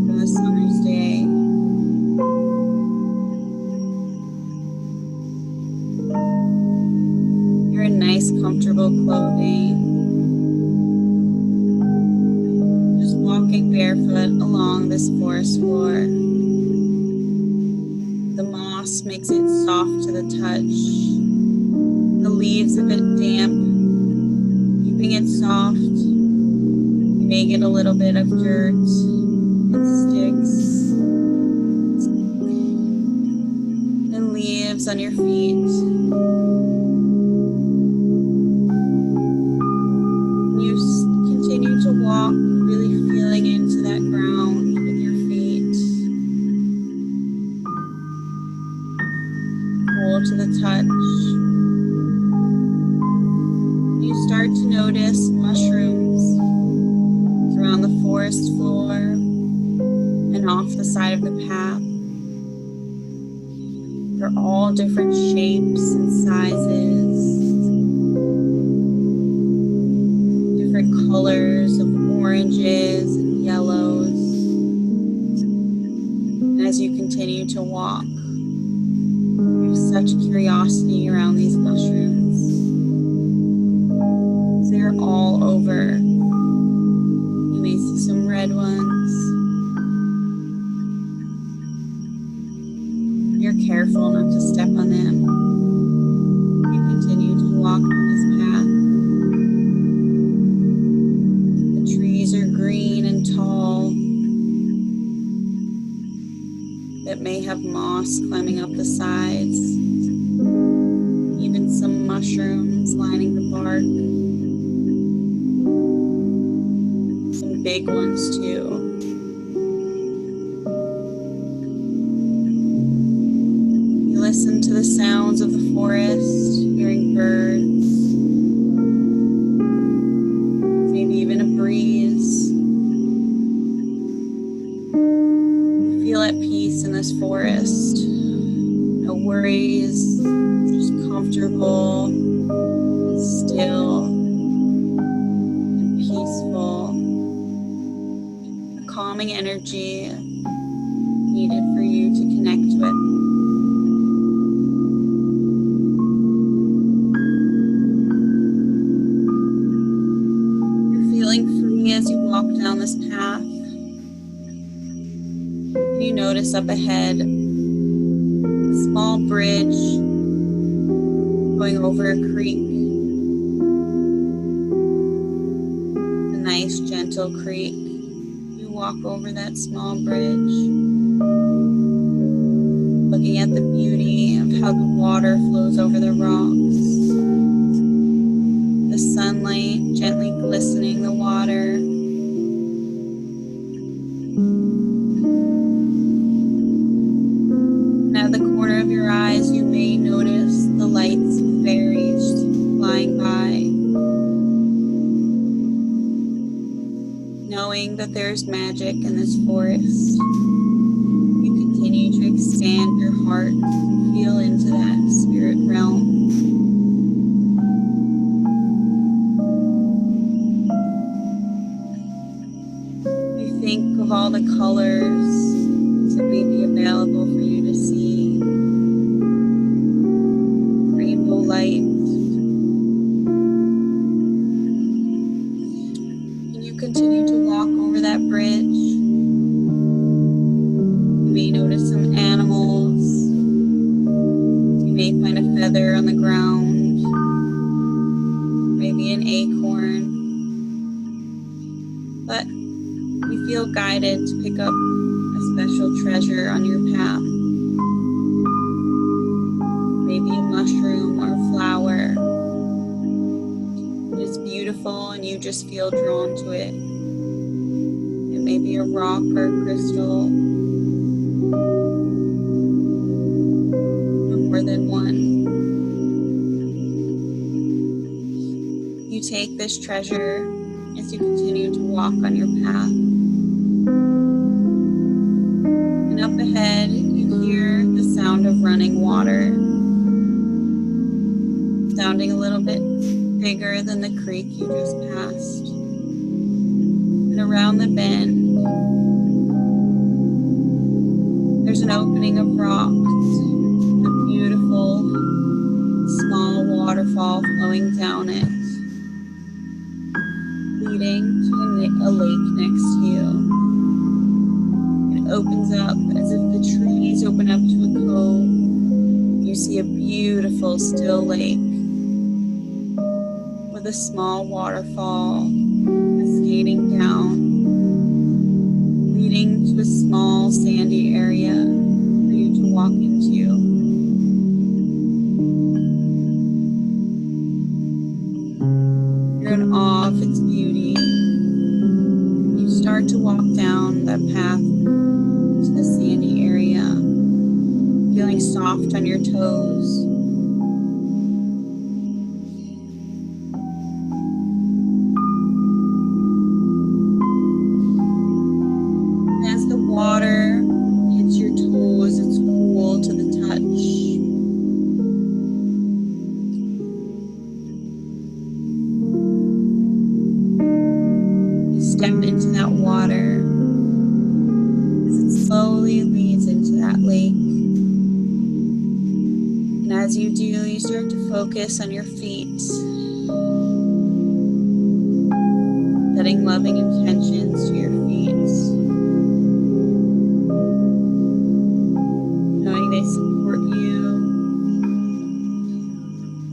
from the summer's day. You're in nice, comfortable clothing. Walking barefoot along this forest floor. The moss makes it soft to the touch. The leaves a bit damp, keeping it soft. You may get a little bit of dirt and sticks and leaves on your feet. You continue to walk, really feeling into that ground with your feet. Cool to the touch. You start to notice mushrooms around the forest floor and off the side of the path. They're all different shapes and sizes, different colors of oranges and yellows. And as you continue to walk, you have such curiosity around these mushrooms. They're all over. You may see some red ones. You're careful not to step on them. You continue to walk on this path. The trees are green and tall. That may have moss climbing up the sides. Even some mushrooms lining the bark. Some big ones too. Listen to the sounds of the forest, hearing birds, maybe even a breeze. You feel at peace in this forest. No worries, just comfortable, still, and peaceful. A calming energy needed for you to connect with. As you walk down this path, you notice up ahead a small small bridge going over a creek. A nice, gentle creek. You walk over that small bridge, looking at the beauty of how the water flows over the rocks. The sunlight gently glistening the water. And at the corner of your eyes, you may notice the lights of fairies flying by. Knowing that there's magic in this forest, you continue to expand your heart and feel into that spirit realm. You think of all the colors that may be available for you to see. Rainbow light. And you continue to walk over that bridge. You may notice some animals. You may find a feather on the ground. Maybe an acorn. But you feel guided to pick up a special treasure on your path. Maybe a mushroom or a flower. It is beautiful and you just feel drawn to it. It may be a rock or a crystal. Or more than one. You take this treasure as you continue to walk on your path. And up ahead, you hear the sound of running water, sounding a little bit bigger than the creek you just passed. And around the bend, there's an opening of rocks, a beautiful small waterfall flowing down it, leading to a lake next to you. It opens up as if the trees open up to a cove. You see a beautiful still lake with a small waterfall cascading down, leading to a small sandy area for you to walk into. You're in awe of its beauty. You start to walk down that path to the sandy area, feeling soft on your toes. And as the water hits your toes, it's cool to the touch. You step into that water as it slowly leads into that lake. And as you do, you start to focus on your feet, setting loving intentions to your feet, knowing they support you,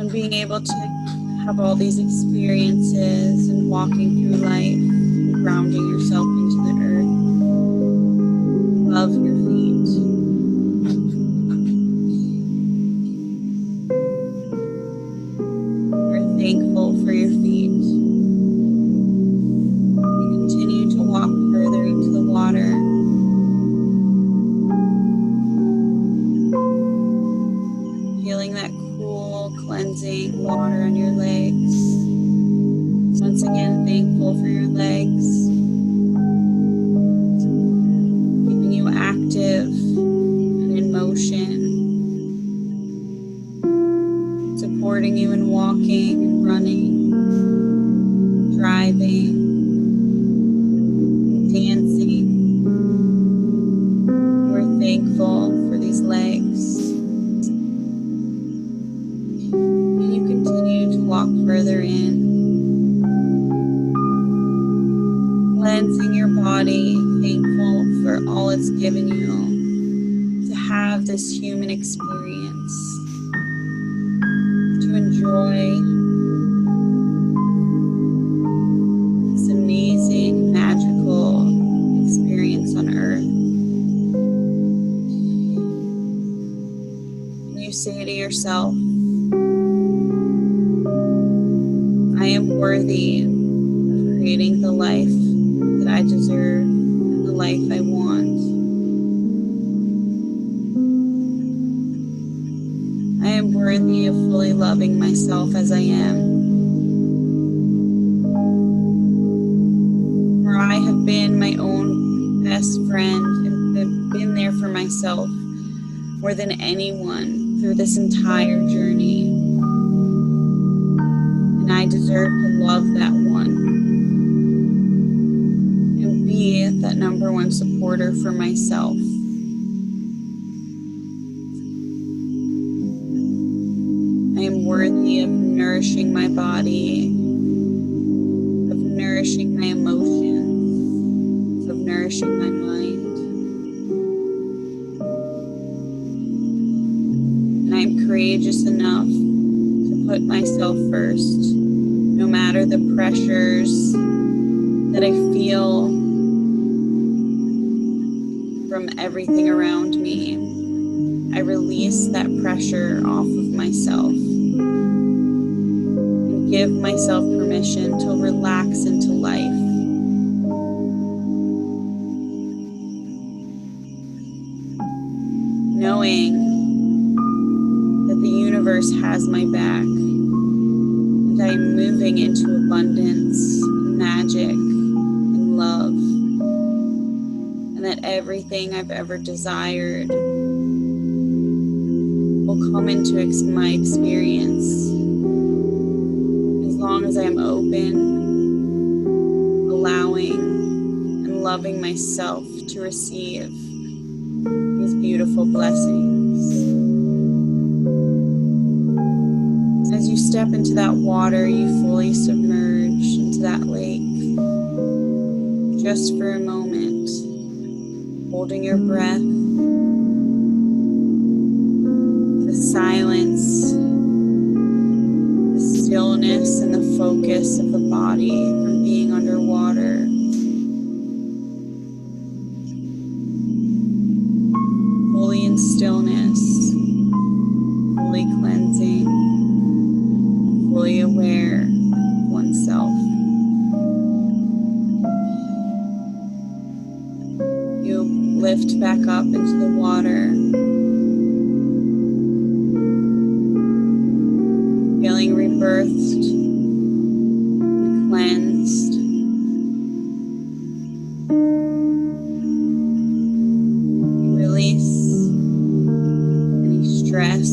and being able to have all these experiences and walking through life and grounding yourself into the earth. Love your feet. You're thankful for your feet. You continue to walk further into the water. Feeling that cool, cleansing water on your legs. Once again, thankful for your legs. Keeping you active and in motion. Supporting you in walking and running, driving, dancing. We're thankful for these legs. And you continue to walk further in, cleansing your body, thankful for all it's given you, to have this human experience, to enjoy this amazing, magical experience on earth. And you say to yourself, I am worthy of creating the life that I deserve and the life I want. I am worthy of fully loving myself as I am. For I have been my own best friend and have been there for myself more than anyone through this entire journey. And I deserve to love that one and be that number one supporter for myself. I am worthy of nourishing my body, of nourishing my emotions, of nourishing my mind. And I'm courageous enough to put myself first, no matter the pressures that I feel from everything around me. I release that pressure off of myself and give myself permission to relax into life. Knowing that the universe has my back and I am moving into abundance, magic, and love, and that everything I've ever desired will come into my experience as long as I am open, allowing, and loving myself to receive these beautiful blessings. As you step into that water, you fully submerge into that lake, just for a moment, holding your breath. The silence, the stillness, and the focus of the body from being underwater. Fully in stillness, fully cleansing, fully aware of oneself. You lift back up into the water, feeling rebirthed, cleansed. You release any stress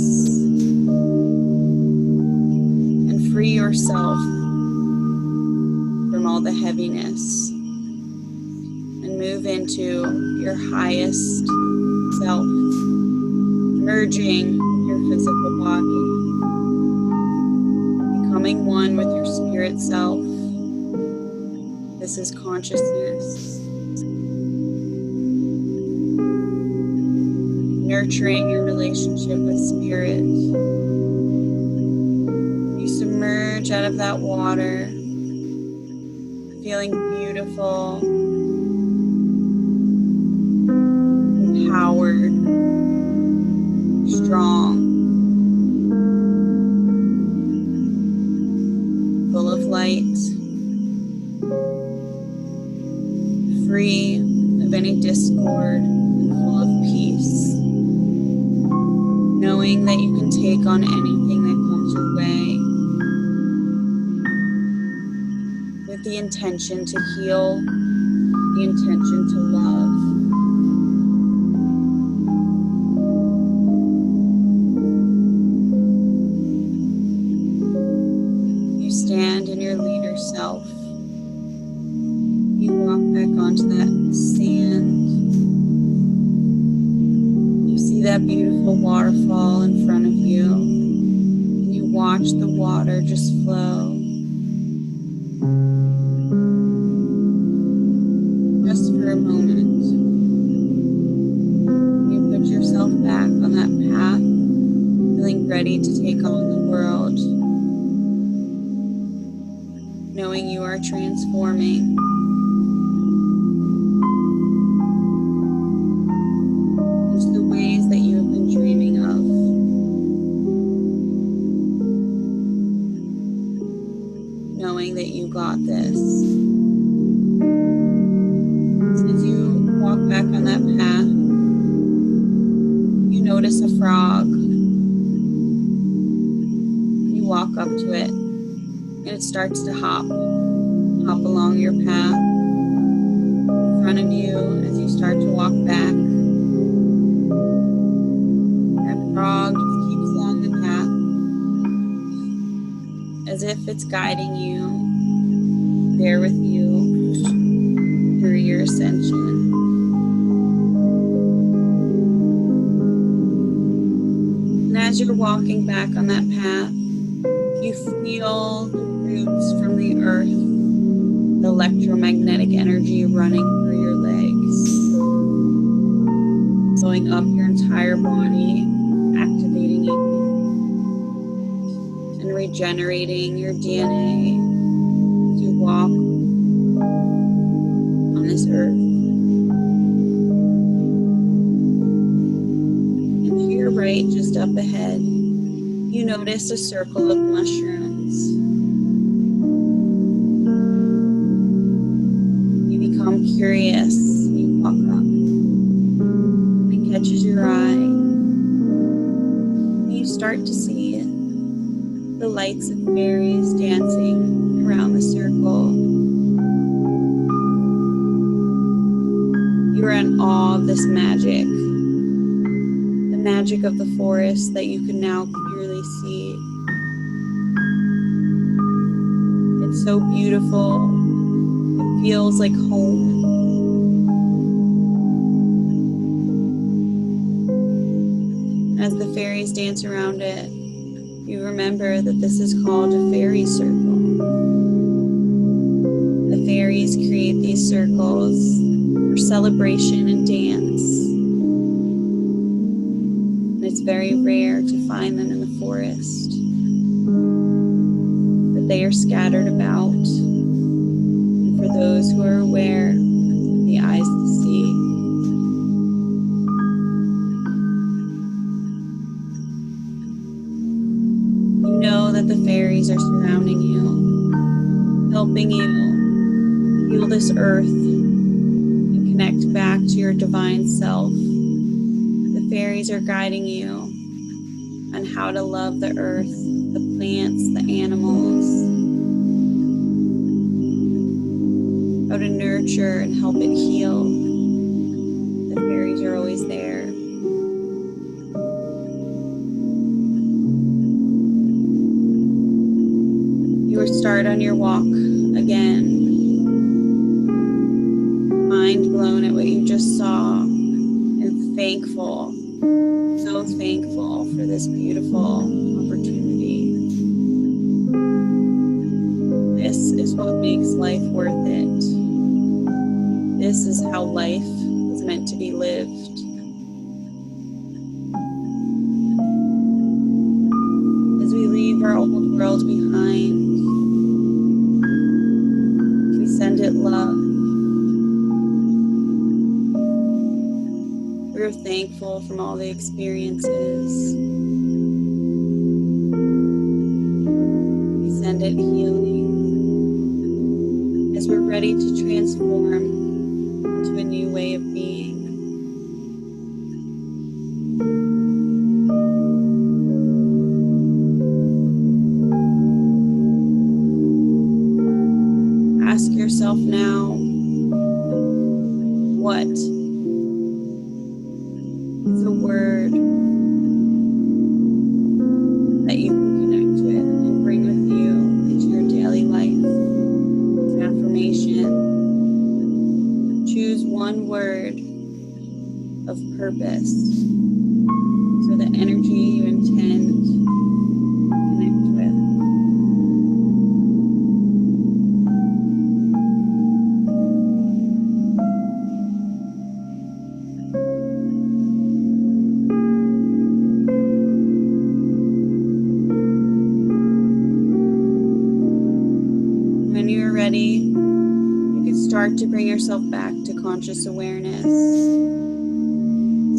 and free yourself from all the heaviness and move into your highest self, merging your physical body, becoming one with your spirit self. This is consciousness. Nurturing your relationship with spirit. You submerge out of that water, feeling beautiful, empowered, strong, full of light, free of any discord, and full of peace, knowing that you can take on anything that comes your way with the intention to heal, the intention to love. You stand in your leader self. You walk back onto that sand. You see that beautiful waterfall in front of you. And you watch the water just flow. Just for a moment. You put yourself back ready to take on the world, knowing you are transforming. Into the ways that you have been dreaming of. Knowing that you got this. As you walk back on that path, you notice a frog. You walk up to it, and it starts to hop along your path. In front of you, as you start to walk back, that frog just keeps along the path, as if it's guiding you, there with you, through your ascension. And as you're walking back on that path, you feel the roots from the earth, the electromagnetic energy running through your legs, flowing up your entire body, activating you, and regenerating your DNA as you walk on this earth. And to your right, just up ahead, you notice a circle of mushrooms. You become curious. You walk up. It catches your eye. And you start to see the lights of fairies dancing around the circle. You are in awe of this magic. The magic of the forest that you can now clearly see. It's so beautiful. It feels like home. As the fairies dance around it, you remember that this is called a fairy circle. The fairies create these circles for celebration and dance. And it's very rare to find them in the forest. But they are scattered about. And for those who are aware, have the eyes to see. You know that the fairies are surrounding you, helping you heal this earth and connect back to your divine self. The fairies are guiding you on how to love the earth, the plants, the animals, how to nurture and help it heal. The fairies are always there. You will start on your walk again, mind blown at what you just saw, and thankful, so thankful for this beautiful opportunity. This is what makes life worth it. This is how life is meant to be lived. As we leave our old world behind, we send it love. We're thankful from all the experiences. We send it healing as we're ready to transform into a new way of being. Ask yourself now, what is a word that you can connect with and bring with you into your daily life? An affirmation. Choose one word of purpose for the energy you intend to connect with. start to bring yourself back to conscious awareness,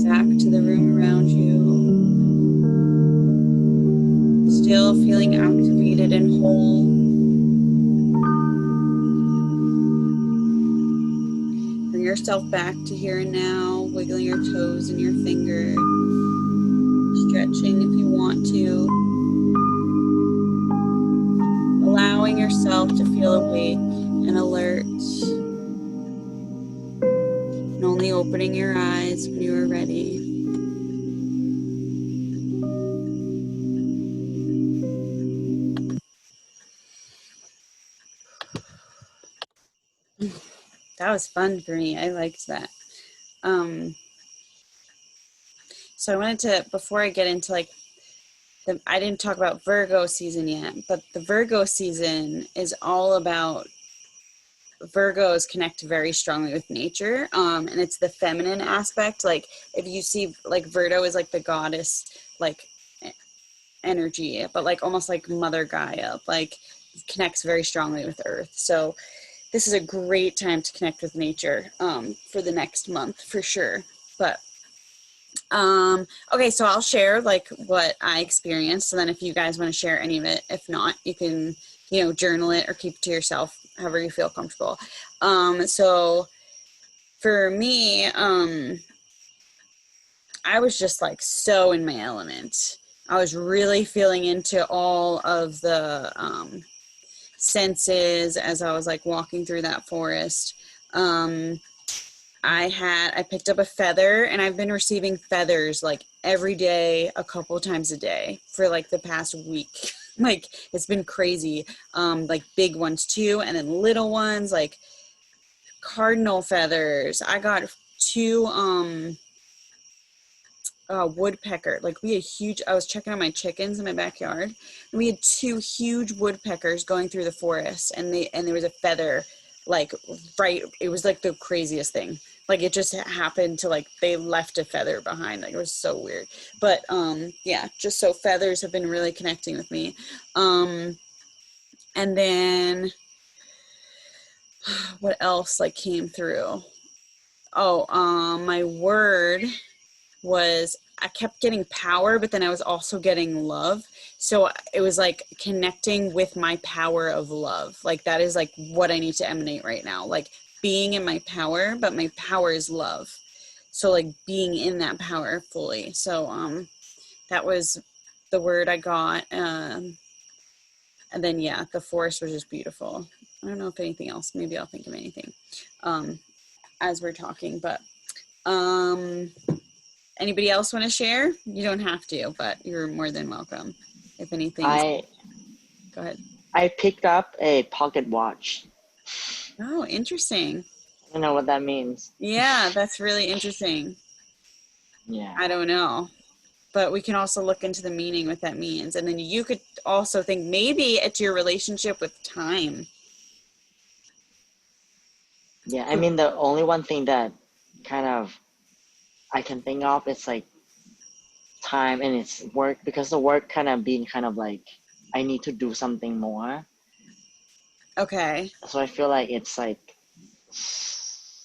back to the room around you, still feeling activated and whole. Bring yourself back to here and now, wiggling your toes and your fingers, stretching if you want to, allowing yourself to feel awake and alert, and only opening your eyes when you are ready. That was fun for me. I liked that. So I wanted to, before I get into like I didn't talk about Virgo season yet, but the Virgo season is all about Virgos connect very strongly with nature, and it's the feminine aspect. Like if you see, like Virgo is like the goddess, like energy, but like almost like Mother Gaia, like connects very strongly with Earth. So this is a great time to connect with nature for the next month for sure. But okay, so I'll share like what I experienced, and then if you guys want to share any of it, if not, you can, you know, journal it or keep it to yourself, however you feel comfortable. So for me, I was just like so in my element. I was really feeling into all of the senses as I was like walking through that forest. I picked up a feather, and I've been receiving feathers like every day, a couple times a day for like the past week. Like it's been crazy. Like big ones too, and then little ones like cardinal feathers. I got 2 woodpecker. Like we had huge, I was checking on my chickens in my backyard, and we had 2 huge woodpeckers going through the forest, and there was a feather like right, it was like the craziest thing. Like it just happened to like they left a feather behind. Like it was so weird. But yeah, just so feathers have been really connecting with me. And then what else like came through? My word was, I kept getting power, but then I was also getting love. So it was like connecting with my power of love. Like that is like what I need to emanate right now. Like being in my power, but my power is love. So like being in that power fully. So that was the word I got. And then yeah, the forest was just beautiful. I don't know if anything else, maybe I'll think of anything as we're talking, but anybody else want to share? You don't have to, but you're more than welcome. If anything, go ahead. I picked up a pocket watch. Oh, interesting. I don't know what that means. Yeah, that's really interesting. Yeah. I don't know, but we can also look into the meaning, what that means. And then you could also think maybe it's your relationship with time. Yeah, I mean, the only one thing that kind of I can think of is like time and it's work, because the work kind of being kind of like I need to do something more. Okay. So I feel like it's like,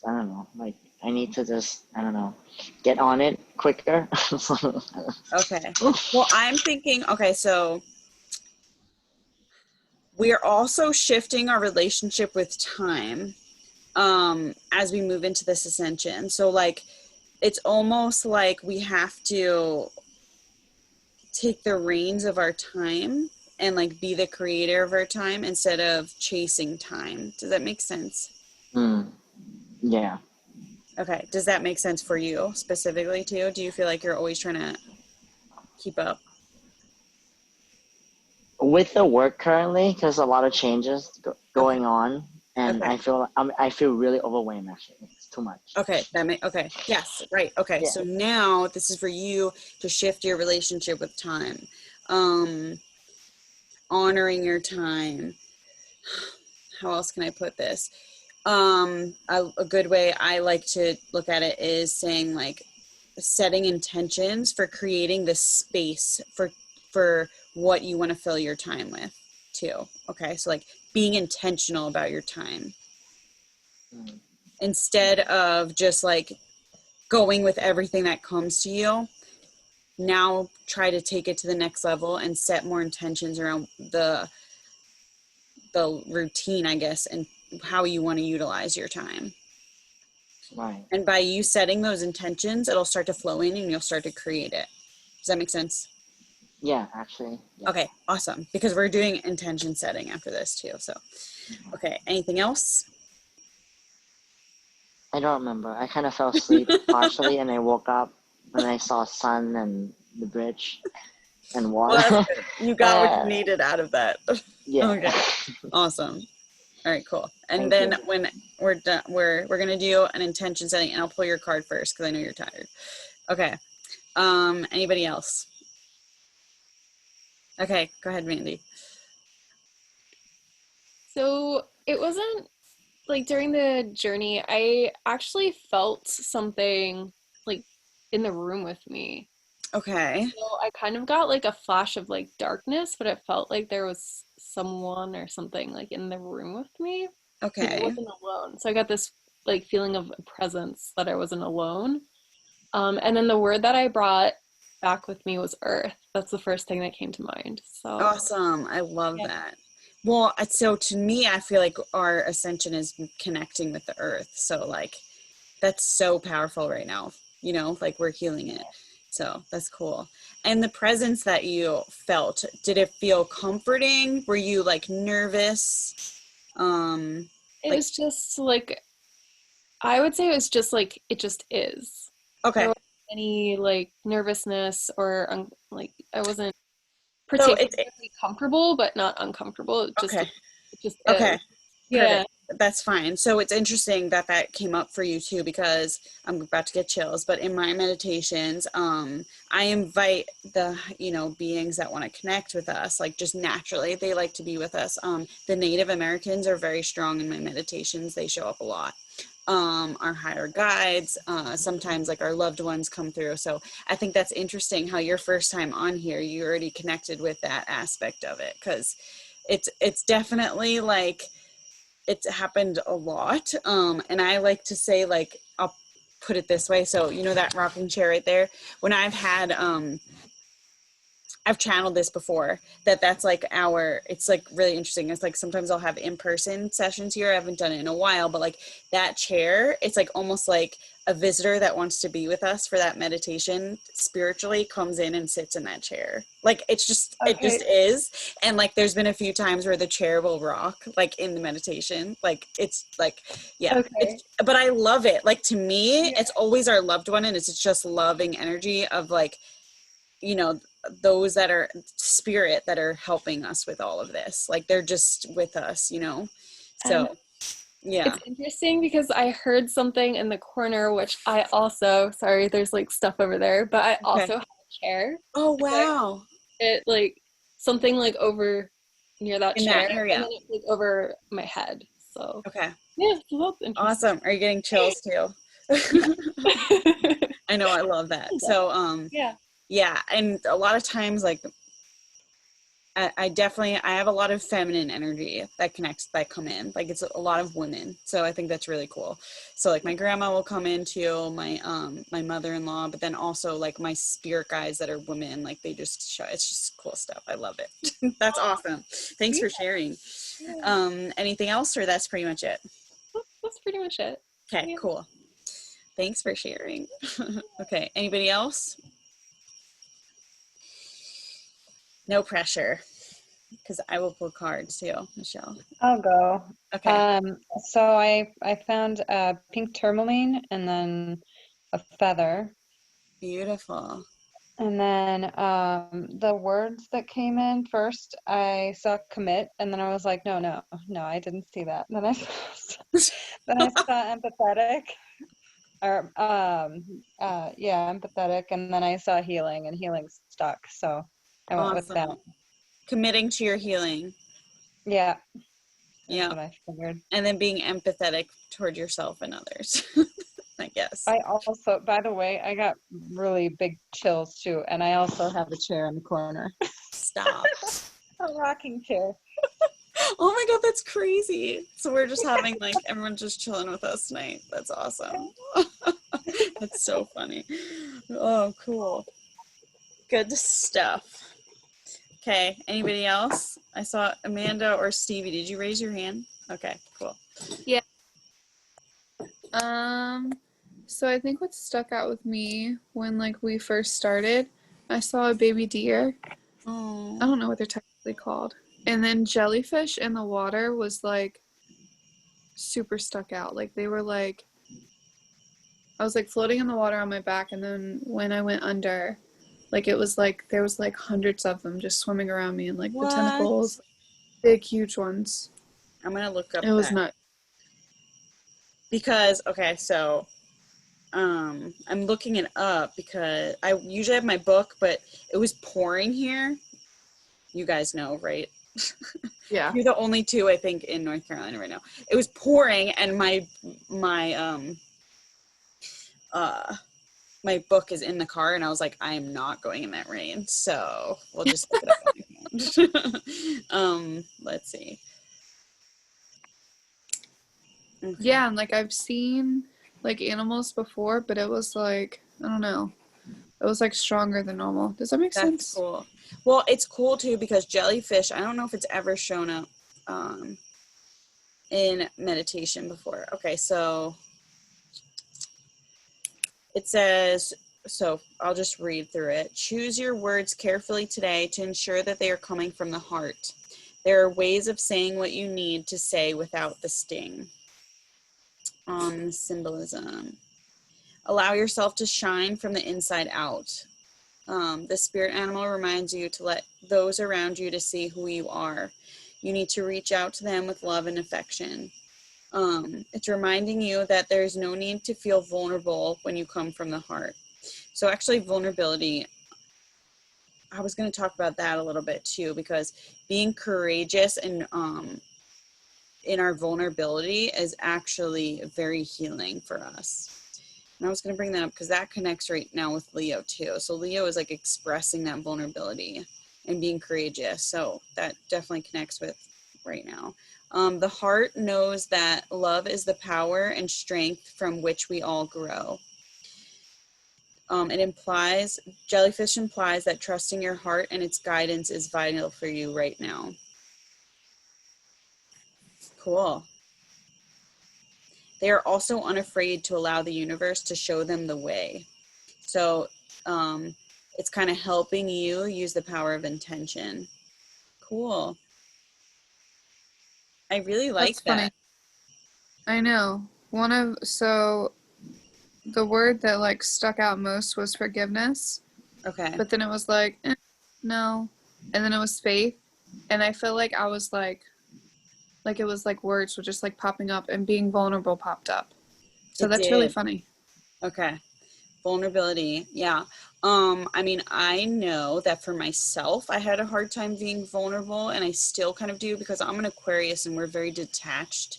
I don't know, like I need to just, I don't know, get on it quicker. Okay. Well, I'm thinking, okay, so we're also shifting our relationship with time as we move into this ascension. So like it's almost like we have to take the reins of our time and like be the creator of our time instead of chasing time. Does that make sense? Yeah. Okay. Does that make sense for you specifically too? Do you feel like you're always trying to keep up? With the work currently, there's a lot of changes going on, and Okay. I feel really overwhelmed. Actually, it's too much. Okay. Okay. Yes. Right. Okay. Yeah. So now this is for you to shift your relationship with time. Honoring your time. How else can I put this? A good way I like to look at it is saying like setting intentions for creating this space for what you want to fill your time with too. Okay. So like being intentional about your time. Mm. instead of just like going with everything that comes to you. Now try to take it to the next level and set more intentions around the routine, I guess, and how you want to utilize your time. Right. And by you setting those intentions, it'll start to flow in and you'll start to create it. Does that make sense? Yeah, actually. Yeah. Okay, awesome. Because we're doing intention setting after this too. So, okay, anything else? I don't remember. I kind of fell asleep partially, and I woke up and I saw sun and the bridge and water. Well, that's good. You got what you Uh, needed out of that. yeah. Okay, awesome. All right, cool. And Thank then you. when we're done, we're gonna do an intention setting, and I'll pull your card first because I know you're tired. Okay. Anybody else? Okay, go ahead, Mandy. So it wasn't like during the journey, I actually felt something like in the room with me. Okay. So I kind of got like a flash of like darkness, but it felt like there was someone or something like in the room with me. Like I Okay. wasn't alone. So I got this like feeling of a presence that I wasn't alone. And then the word that I brought back with me was earth. That's the first thing that came to mind. So Awesome. I love yeah. that. Well, so to me, I feel like our ascension is connecting with the earth. So like that's so powerful right now. You know, like we're healing it. So that's cool. And the presence that you felt, did it feel comforting? Were you like nervous? It Like was just like I would say it was just like it just is. There okay. wasn't any like nervousness or like I wasn't So it's particularly comfortable, but not uncomfortable. okay. It just Okay. is. Yeah. Perfect. That's fine. So it's interesting that that came up for you too, because I'm about to get chills, but in my meditations, I invite the, you know, beings that want to connect with us, like just naturally, they like to be with us. The Native Americans are very strong in my meditations. They show up a lot. Our higher guides, sometimes like our loved ones come through. So I think that's interesting how your first time on here, you already connected with that aspect of it. Cause it's definitely like, it's happened a lot. And I like to say, like, I'll put it this way. So, you know, that rocking chair right there, when I've channeled this before, that's like it's like really interesting. It's like sometimes I'll have in-person sessions here. I haven't done it in a while, but like that chair, it's like almost like a visitor that wants to be with us for that meditation spiritually comes in and sits in that chair. Like it just is. And like there's been a few times where the chair will rock like in the meditation. Like it's like, yeah. Okay. But I love it. Like to me, it's always our loved one, and it's just loving energy of like, you know, those that are spirit that are helping us with all of this, like they're just with us, you know. And So yeah. it's interesting because I heard something in the corner, which I also, sorry, there's like stuff over there, but I also have a chair. Oh So I wow. it like something like over near that In chair, that area. and then it's like over my head. So Okay, yeah, so that's interesting. awesome. Are you getting chills too? I know, I love that. So Yeah. yeah, and a lot of times like I definitely, I have a lot of feminine energy that connects, that come in, like it's a lot of women. So I think that's really cool. So like my grandma will come in too, my mother-in-law, but then also like my spirit guides that are women, like they just show, it's just cool stuff. I love it. That's awesome. Thanks for sharing. Anything else, or that's pretty much it? That's pretty much it. Okay, Yeah. cool. Thanks for sharing. Okay, anybody else? No pressure, because I will pull cards too, Michelle. I'll go. Okay. So I found a pink tourmaline and then a feather. Beautiful. And then the words that came in first, I saw commit, and then I was like, no, I didn't see that. Then I then I saw empathetic, or yeah, empathetic, and then I saw healing, and healing stuck. So I went with that. Awesome. Committing to your healing. Yeah, that's Yeah. what I figured. And then being empathetic toward yourself and others, I guess. I also, by the way, I got really big chills too, and I also have a chair in the corner. Stop. A rocking chair. Oh my god, that's crazy. So we're just having like everyone's just chilling with us tonight. That's awesome. That's so funny. Oh, cool. Good stuff. Okay, anybody else? I saw Amanda or Stevie. Did you raise your hand? Okay, cool. So I think what stuck out with me when like we first started, I saw a baby deer. I Oh, don't know what they're technically called. And then jellyfish in the water was like super stuck out. Like they were like I was like floating in the water on my back, and then when I went under, like it was like there was like hundreds of them just swimming around me, and like the what? tentacles, big huge ones. I'm gonna look up It was that nuts. because okay, so I'm looking it up because I usually have my book, but it was pouring here. You guys know, right? Yeah. You're the only two I think in North Carolina right now. It was pouring, and my book is in the car, and I was like, I am not going in that rain, so we'll just look it up on my phone. Let's see. Okay. Yeah, and like I've seen like animals before, but it was like I don't know. It was like stronger than normal. Does that make That's sense? cool. Well, it's cool too because jellyfish, I don't know if it's ever shown up in meditation before. Okay, so it says, so I'll just read through it. Choose your words carefully today to ensure that they are coming from the heart. There are ways of saying what you need to say without the sting. Symbolism. Allow yourself to shine from the inside out. The spirit animal reminds you to let those around you to see who you are. You need to reach out to them with love and affection. It's reminding you that there's no need to feel vulnerable when you come from the heart. So actually vulnerability, I was going to talk about that a little bit too, because being courageous and in our vulnerability is actually very healing for us. And I was going to bring that up because that connects right now with Leo too. So Leo is like expressing that vulnerability and being courageous. So that definitely connects with right now. The heart knows that love is the power and strength from which we all grow. Jellyfish implies that trusting your heart and its guidance is vital for you right now. Cool. They are also unafraid to allow the universe to show them the way. So it's kind of helping you use the power of intention. Cool. I really like That's that. funny. I know. So the word that like stuck out most was forgiveness, Okay. but then it was like no, and then it was faith, and I feel like I was like it was like words were just like popping up, and being vulnerable popped up. So It that's really did. funny. Okay. Vulnerability. Yeah. I mean, I know that for myself, I had a hard time being vulnerable, and I still kind of do because I'm an Aquarius and we're very detached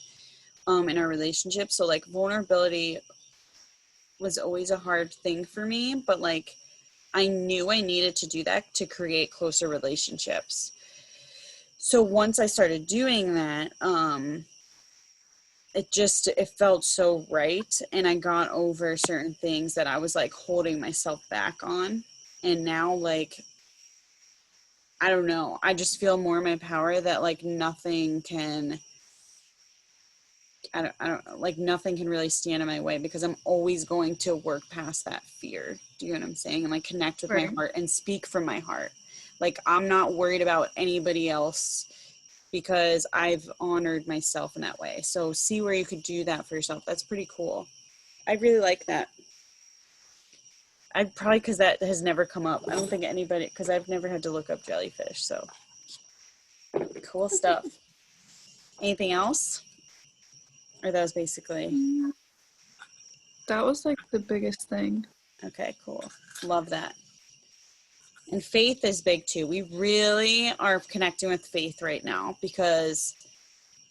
in our relationship. So like vulnerability was always a hard thing for me, but like I knew I needed to do that to create closer relationships. So once I started doing that, it felt so right, and I got over certain things that I was like holding myself back on. And now like I don't know, I just feel more in my power that like nothing can I don't like nothing can really stand in my way because I'm always going to work past that fear. Do you know what I'm saying? And like connect with my Right. heart and speak from my heart. Like I'm not worried about anybody else because I've honored myself in that way. So see where you could do that for yourself. That's pretty cool. I really like that. I probably because that has never come up. I don't think anybody because I've never had to look up jellyfish. So cool stuff. Anything else? Or that was basically That was like the biggest thing. okay, cool. Love that. And faith is big too. We really are connecting with faith right now because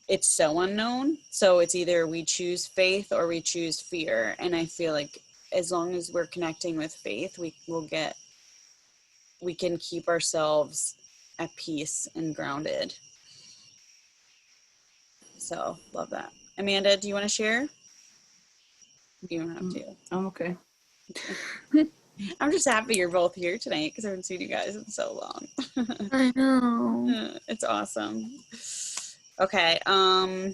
it's so unknown. So it's either we choose faith or we choose fear. And I feel like as long as we're connecting with faith, we can keep ourselves at peace and grounded. So love that. Amanda, do you want to share? You don't have to. I'm okay. I'm just happy you're both here tonight because I haven't seen you guys in so long. I know. It's awesome. Okay. All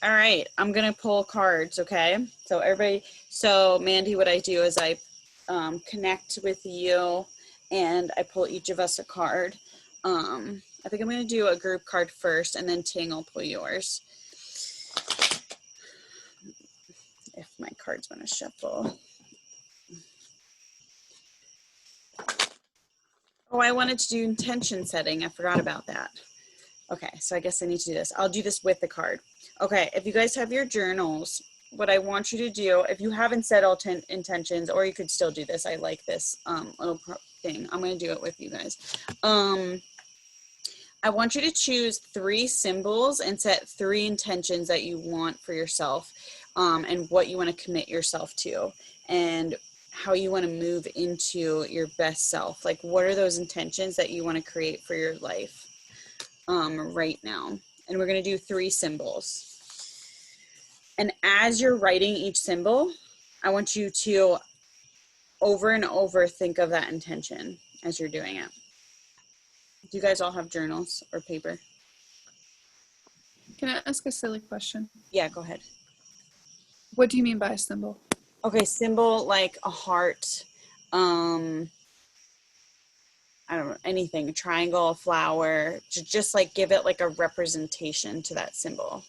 right. I'm gonna pull cards. Okay. So everybody. So Mandy, what I do is I connect with you, and I pull each of us a card. I think I'm gonna do a group card first, and then Ting will pull yours. If my cards want to shuffle. Oh, I wanted to do intention setting. I forgot about that. Okay, so I guess I need to do this. I'll do this with the card. Okay, if you guys have your journals, what I want you to do, if you haven't set all 10 intentions, or you could still do this. I like this little thing. I'm going to do it with you guys. I want you to choose 3 symbols and set 3 intentions that you want for yourself, and what you want to commit yourself to, and how you want to move into your best self. Like, what are those intentions that you want to create for your life right now? And we're going to do 3 symbols. And as you're writing each symbol, I want you to over and over think of that intention as you're doing it. Do you guys all have journals or paper? Can I ask a silly question? Yeah, go ahead. What do you mean by a symbol? Okay, symbol like a heart, I don't know, anything, a triangle, a flower, just like give it like a representation to that symbol.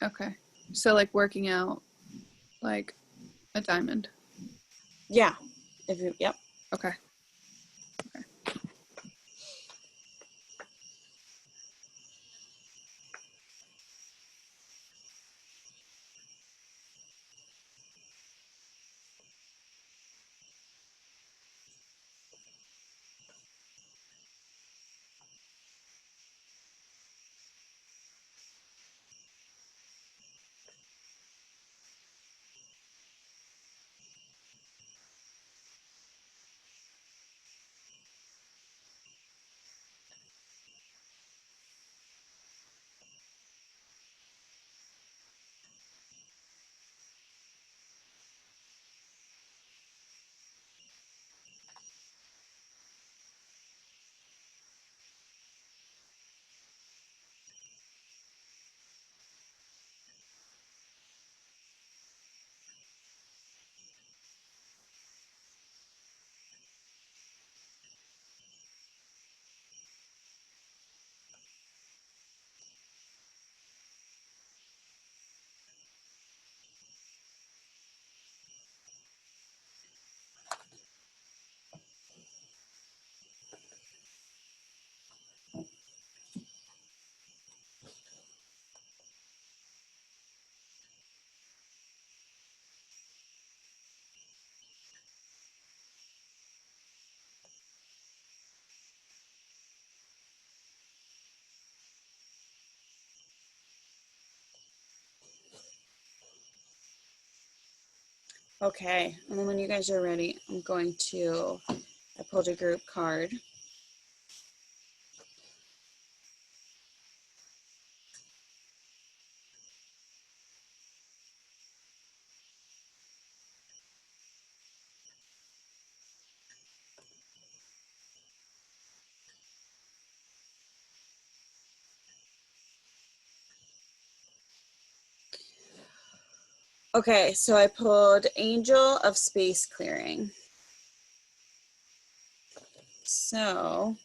Okay. So like working out, like a diamond. Yeah. If you, yep. Okay. Okay, and then when you guys are ready, I'm going to, I pulled a group card. Okay, so I pulled Angel of Space Clearing. So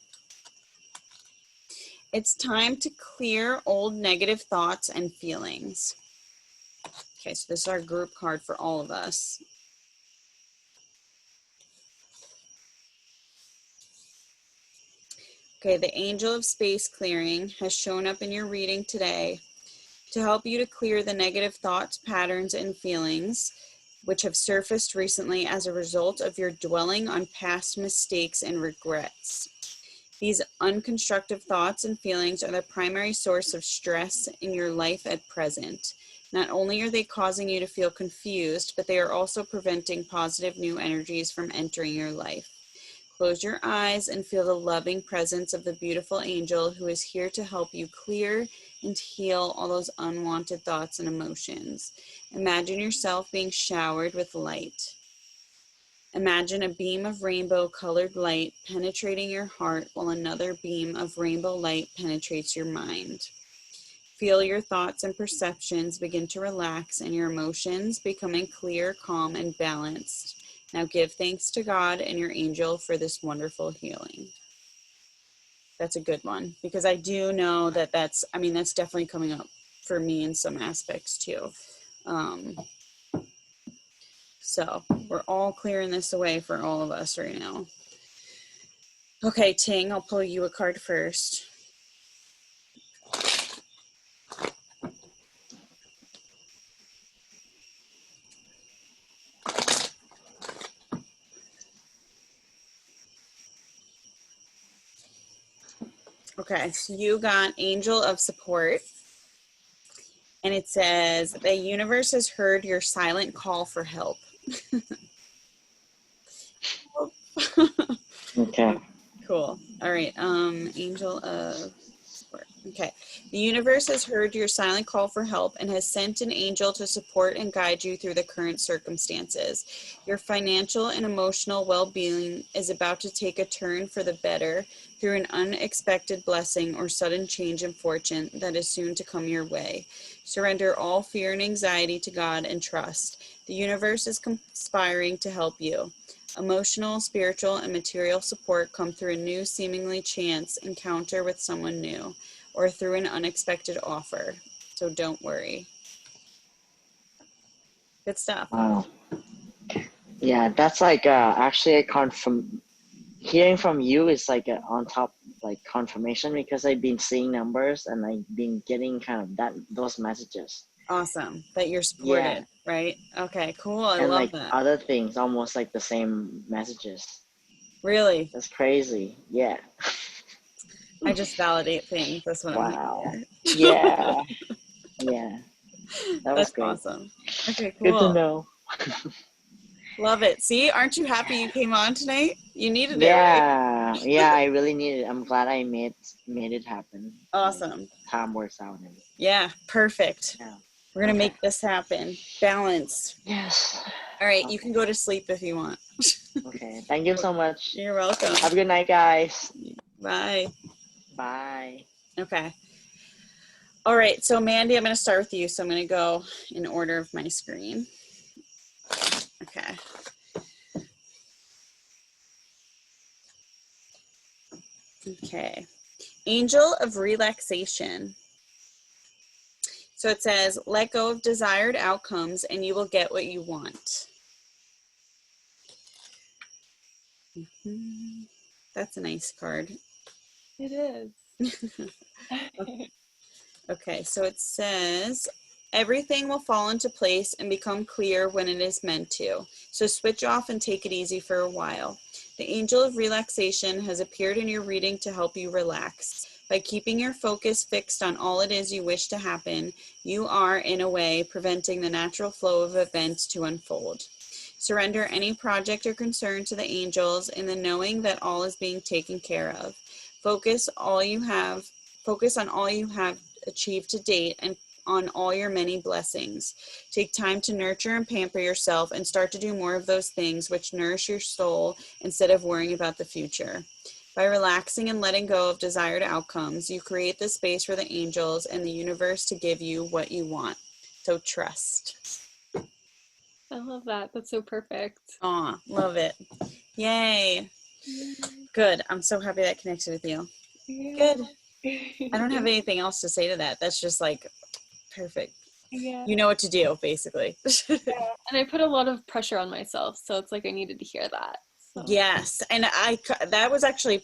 it's time to clear old negative thoughts and feelings. Okay, so this is our group card for all of us. Okay, the Angel of Space Clearing has shown up in your reading today to help you to clear the negative thoughts, patterns, and feelings which have surfaced recently as a result of your dwelling on past mistakes and regrets. These unconstructive thoughts and feelings are the primary source of stress in your life at present. Not only are they causing you to feel confused, but they are also preventing positive new energies from entering your life. Close your eyes and feel the loving presence of the beautiful angel who is here to help you clear and heal all those unwanted thoughts and emotions. Imagine yourself being showered with light. Imagine a beam of rainbow colored light penetrating your heart while another beam of rainbow light penetrates your mind. Feel your thoughts and perceptions begin to relax and your emotions becoming clear, calm, and balanced. Now give thanks to God and your angel for this wonderful healing. That's a good one because I do know that that's definitely coming up for me in some aspects too. So we're all clearing this away for all of us right now. Okay, Ting, I'll pull you a card first. Okay, so you got Angel of Support. And it says, the universe has heard your silent call for help. Okay. Cool. All right. Angel of Support. Okay. The universe has heard your silent call for help and has sent an angel to support and guide you through the current circumstances. Your financial and emotional well-being is about to take a turn for the better through an unexpected blessing or sudden change in fortune that is soon to come your way. Surrender all fear and anxiety to God and trust. The universe is conspiring to help you. Emotional, spiritual, and material support come through a new, seemingly chance encounter with someone new, or through an unexpected offer. So don't worry. Good stuff. Wow. Yeah, that's like actually a confirm. Hearing from you is like a on top like confirmation because I've been seeing numbers and I've been getting kind of those messages. Awesome that you're supported, Yeah. right? Okay, cool. I And love like that. other things, almost like the same messages. Really, That's crazy. Yeah. I just validate things. That's what Wow. I'm doing Yeah. Yeah. here. That was That's great. awesome. Okay, Good to cool. know. Love it. See, aren't you happy you came on tonight? You needed it, right? Yeah. Yeah, I really need it. I'm glad I made it happen. Awesome. Time works out. And Yeah, perfect. yeah. We're going to Okay. make this happen. Balanced. Yes. All right, you Okay. can go to sleep if you want. Okay. Thank you so much. You're welcome. Have a good night, guys. Bye. Bye. Okay. All right, so Mandy, I'm going to start with you. So I'm going to go in order of my screen. Okay. Okay. Angel of Relaxation. So it says, let go of desired outcomes and you will get what you want. That's a nice card. It is. Okay, so it says, everything will fall into place and become clear when it is meant to. So switch off and take it easy for a while. The angel of relaxation has appeared in your reading to help you relax. By keeping your focus fixed on all it is you wish to happen, you are, in a way, preventing the natural flow of events to unfold. Surrender any project or concern to the angels in the knowing that all is being taken care of. Focus on all you have achieved to date and on all your many blessings. Take time to nurture and pamper yourself and start to do more of those things which nourish your soul instead of worrying about the future. By relaxing and letting go of desired outcomes, you create the space for the angels and the universe to give you what you want. So trust. I love that. That's so perfect. Aw, love it. Yay. Good. I'm so happy that connected with you. Good. I don't have anything else to say to that. That's just like perfect. Yeah. You know what to do, basically. And I put a lot of pressure on myself, so it's like I needed to hear that. So. Yes, and that was actually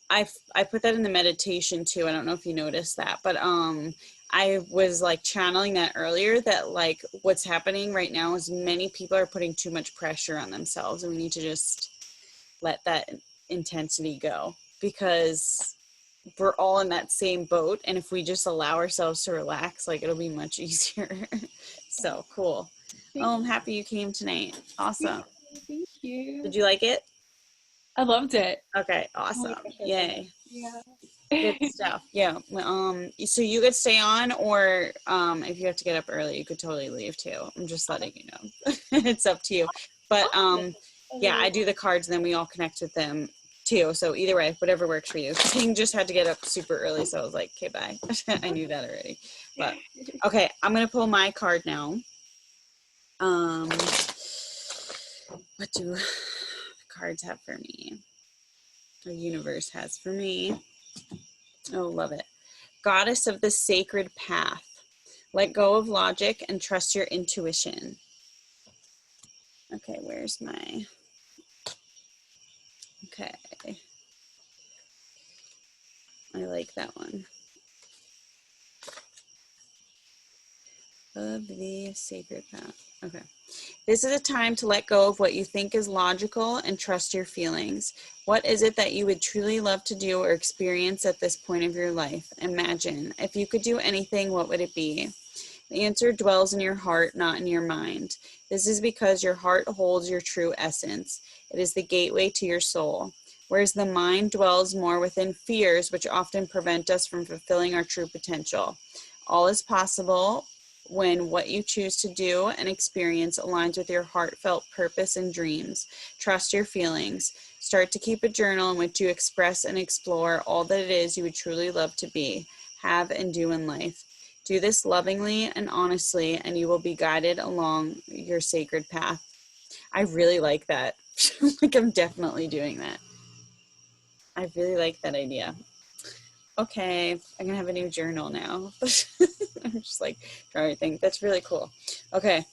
I put that in the meditation too. I don't know if you noticed that, but I was like channeling that earlier, that like what's happening right now is many people are putting too much pressure on themselves, and we need to just let that intensity go, because we're all in that same boat, and if we just allow ourselves to relax, like it'll be much easier. So cool. Oh, I'm happy you came tonight. Awesome. Thank you. Did you like it? I loved it. Okay, Oh my awesome. gosh, I loved Yay. it. Yeah. Good stuff. Yeah. So you could stay on, or if you have to get up early, you could totally leave too. I'm just letting you know. It's up to you. But yeah, I do the cards and then we all connect with them too. So either way, whatever works for you. King just had to get up super early, so I was like, okay, bye. I knew that already. But okay, I'm gonna pull my card now. What do the cards have for me? The universe has for me. Oh, love it. Goddess of the sacred path. Let go of logic and trust your intuition. Okay, where's my... Okay. I like that one. Of the sacred path. Okay. This is a time to let go of what you think is logical and trust your feelings. What is it that you would truly love to do or experience at this point of your life? Imagine. If you could do anything, what would it be? The answer dwells in your heart, not in your mind. This is because your heart holds your true essence. It is the gateway to your soul, whereas the mind dwells more within fears, which often prevent us from fulfilling our true potential. All is possible when what you choose to do and experience aligns with your heartfelt purpose and dreams. Trust your feelings. Start to keep a journal in which you express and explore all that it is you would truly love to be, have, and do in life. Do this lovingly and honestly, and you will be guided along your sacred path. I really like that. Like, I'm definitely doing that. I really like that idea. Okay, I'm gonna have a new journal now. I'm just like trying to think. That's really cool. Okay.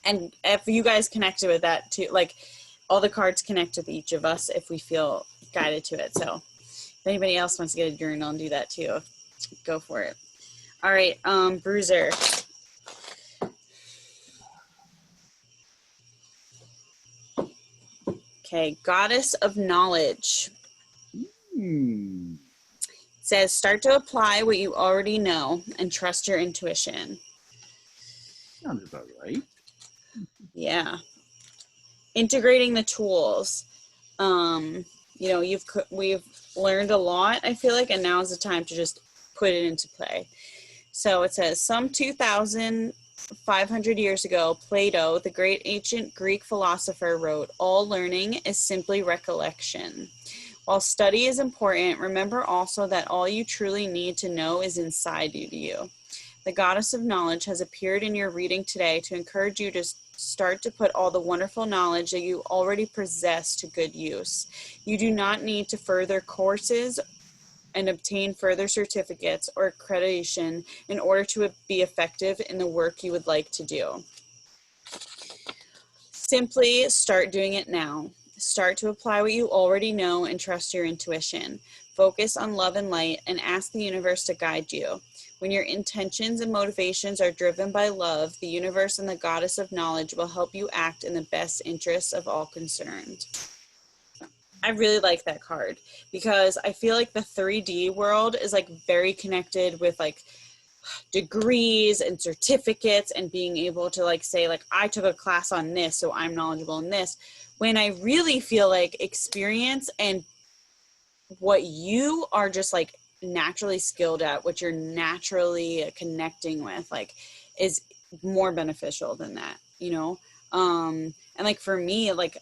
And if you guys connected with that too, like all the cards connect with each of us if we feel guided to it. So if anybody else wants to get a journal and do that too, go for it. All right, Bruiser. Okay, Goddess of Knowledge. Says, start to apply what you already know and trust your intuition. Sounds about right. Yeah. Integrating the tools. You know, we've learned a lot, I feel like, and now is the time to just put it into play. So it says, some 2,500 years ago, Plato, the great ancient Greek philosopher, wrote, all learning is simply recollection. While study is important, remember also that all you truly need to know is inside you. The Goddess of Knowledge has appeared in your reading today to encourage you to start to put all the wonderful knowledge that you already possess to good use. You do not need to further courses and obtain further certificates or accreditation in order to be effective in the work you would like to do. Simply start doing it now. Start to apply what you already know and trust your intuition. Focus on love and light and ask the universe to guide you. When your intentions and motivations are driven by love, the universe and the Goddess of Knowledge will help you act in the best interests of all concerned. I really like that card because I feel like the 3D world is like very connected with like degrees and certificates and being able to like say like I took a class on this so I'm knowledgeable in this, when I really feel like experience and what you are just like naturally skilled at, what you're naturally connecting with, like is more beneficial than that, you know. And like for me, like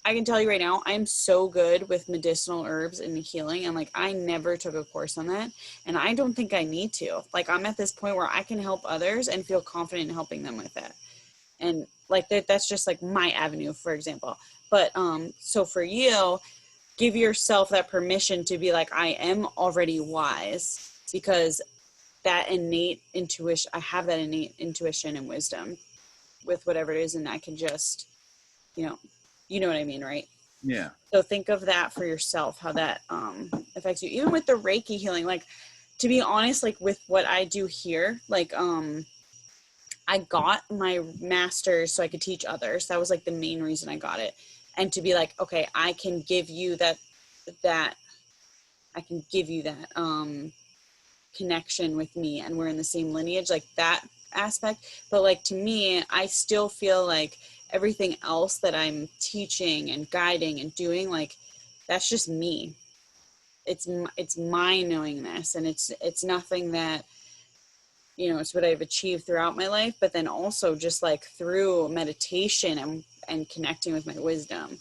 I can tell you right now, I'm so good with medicinal herbs and healing. And like, I never took a course on that. And I don't think I need to. Like, I'm at this point where I can help others and feel confident in helping them with it. And like, that's just like my avenue, for example. But so for you, give yourself that permission to be like, I am already wise because that innate intuition, I have that innate intuition and wisdom with whatever it is. And I can just, you know what I mean, right? Yeah. So think of that for yourself, how that affects you. Even with the Reiki healing, like to be honest, like with what I do here, like I got my master's so I could teach others. That was like the main reason I got it. And to be like, okay, I can give you that I can give you that connection with me and we're in the same lineage, like that aspect. But like to me, I still feel like everything else that I'm teaching and guiding and doing, like that's just me. it's my knowingness, and it's nothing that, you know, it's what I've achieved throughout my life, but then also just like through meditation and connecting with my wisdom.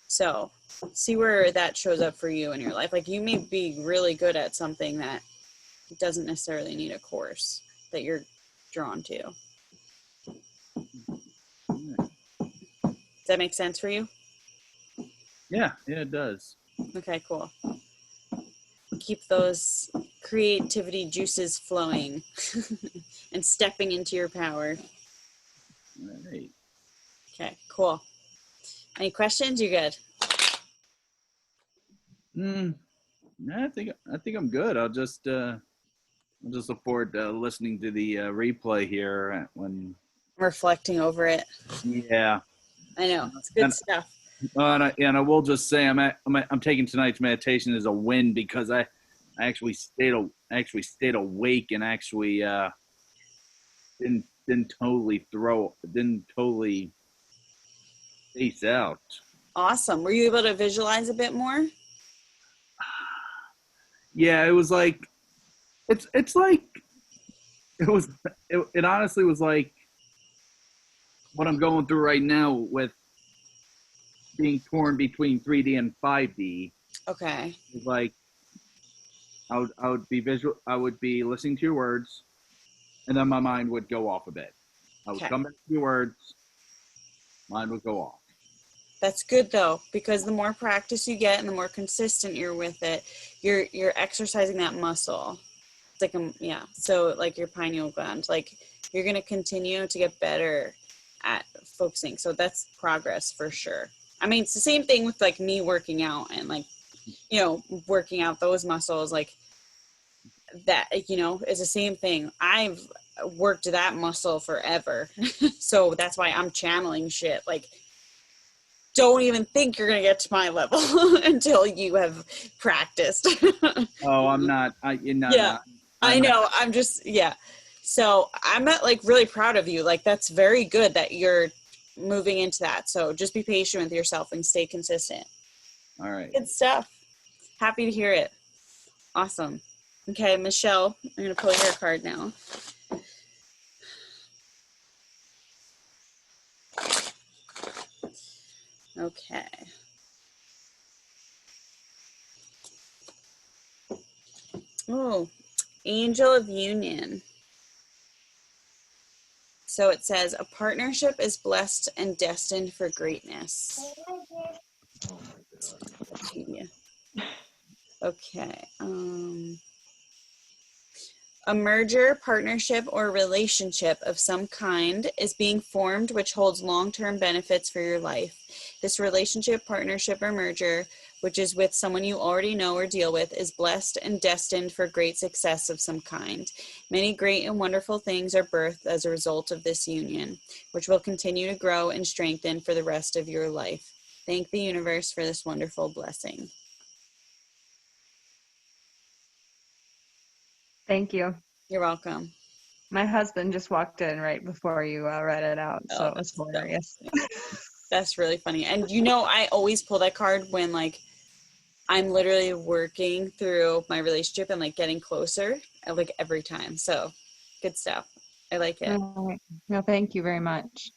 So see where that shows up for you in your life. Like, you may be really good at something that doesn't necessarily need a course that you're drawn to. Does that make sense for you? Yeah, it does. Okay, cool. Keep those creativity juices flowing and stepping into your power. All right. Okay, cool. Any questions? You good? I think I'm good. I'll just look forward to listening to the replay here when. Reflecting over it. Yeah. I know, it's good stuff. And I will just say I'm taking tonight's meditation as a win, because I actually stayed awake and actually didn't totally face out. Awesome. Were you able to visualize a bit more? Yeah, it was like it's like it honestly was like what I'm going through right now with being torn between 3D and 5D. Okay. It's like I would be listening to your words, and then my mind would go off a bit. I would come back to your words, mine would go off. That's good though, because the more practice you get and the more consistent you're with it, you're exercising that muscle. It's like so like your pineal gland, like you're gonna continue to get better at focusing. So that's progress for sure. I mean, it's the same thing with like me working out and like, you know, working out those muscles, like that, you know, is the same thing. I've worked that muscle forever. So that's why I'm channeling shit. Like, don't even think you're going to get to my level until you have practiced. Oh, I'm not. I know. I'm just, So I'm not like really proud of you. Like, that's very good that you're moving into that. So just be patient with yourself and stay consistent. All right. Good stuff. Happy to hear it. Awesome. Okay, Michelle, I'm going to pull your card now. Okay. Oh, Angel of Union. So it says, a partnership is blessed and destined for greatness. Okay. A merger, partnership, or relationship of some kind is being formed which holds long-term benefits for your life. This relationship, partnership, or merger, which is with someone you already know or deal with, is blessed and destined for great success of some kind. Many great and wonderful things are birthed as a result of this union, which will continue to grow and strengthen for the rest of your life. Thank the universe for this wonderful blessing. Thank you. You're welcome. My husband just walked in right before you read it out, so it was hilarious. That's really funny. And you know, I always pull that card when like I'm literally working through my relationship and like getting closer, like every time. So good stuff. I like it. No, thank you very much.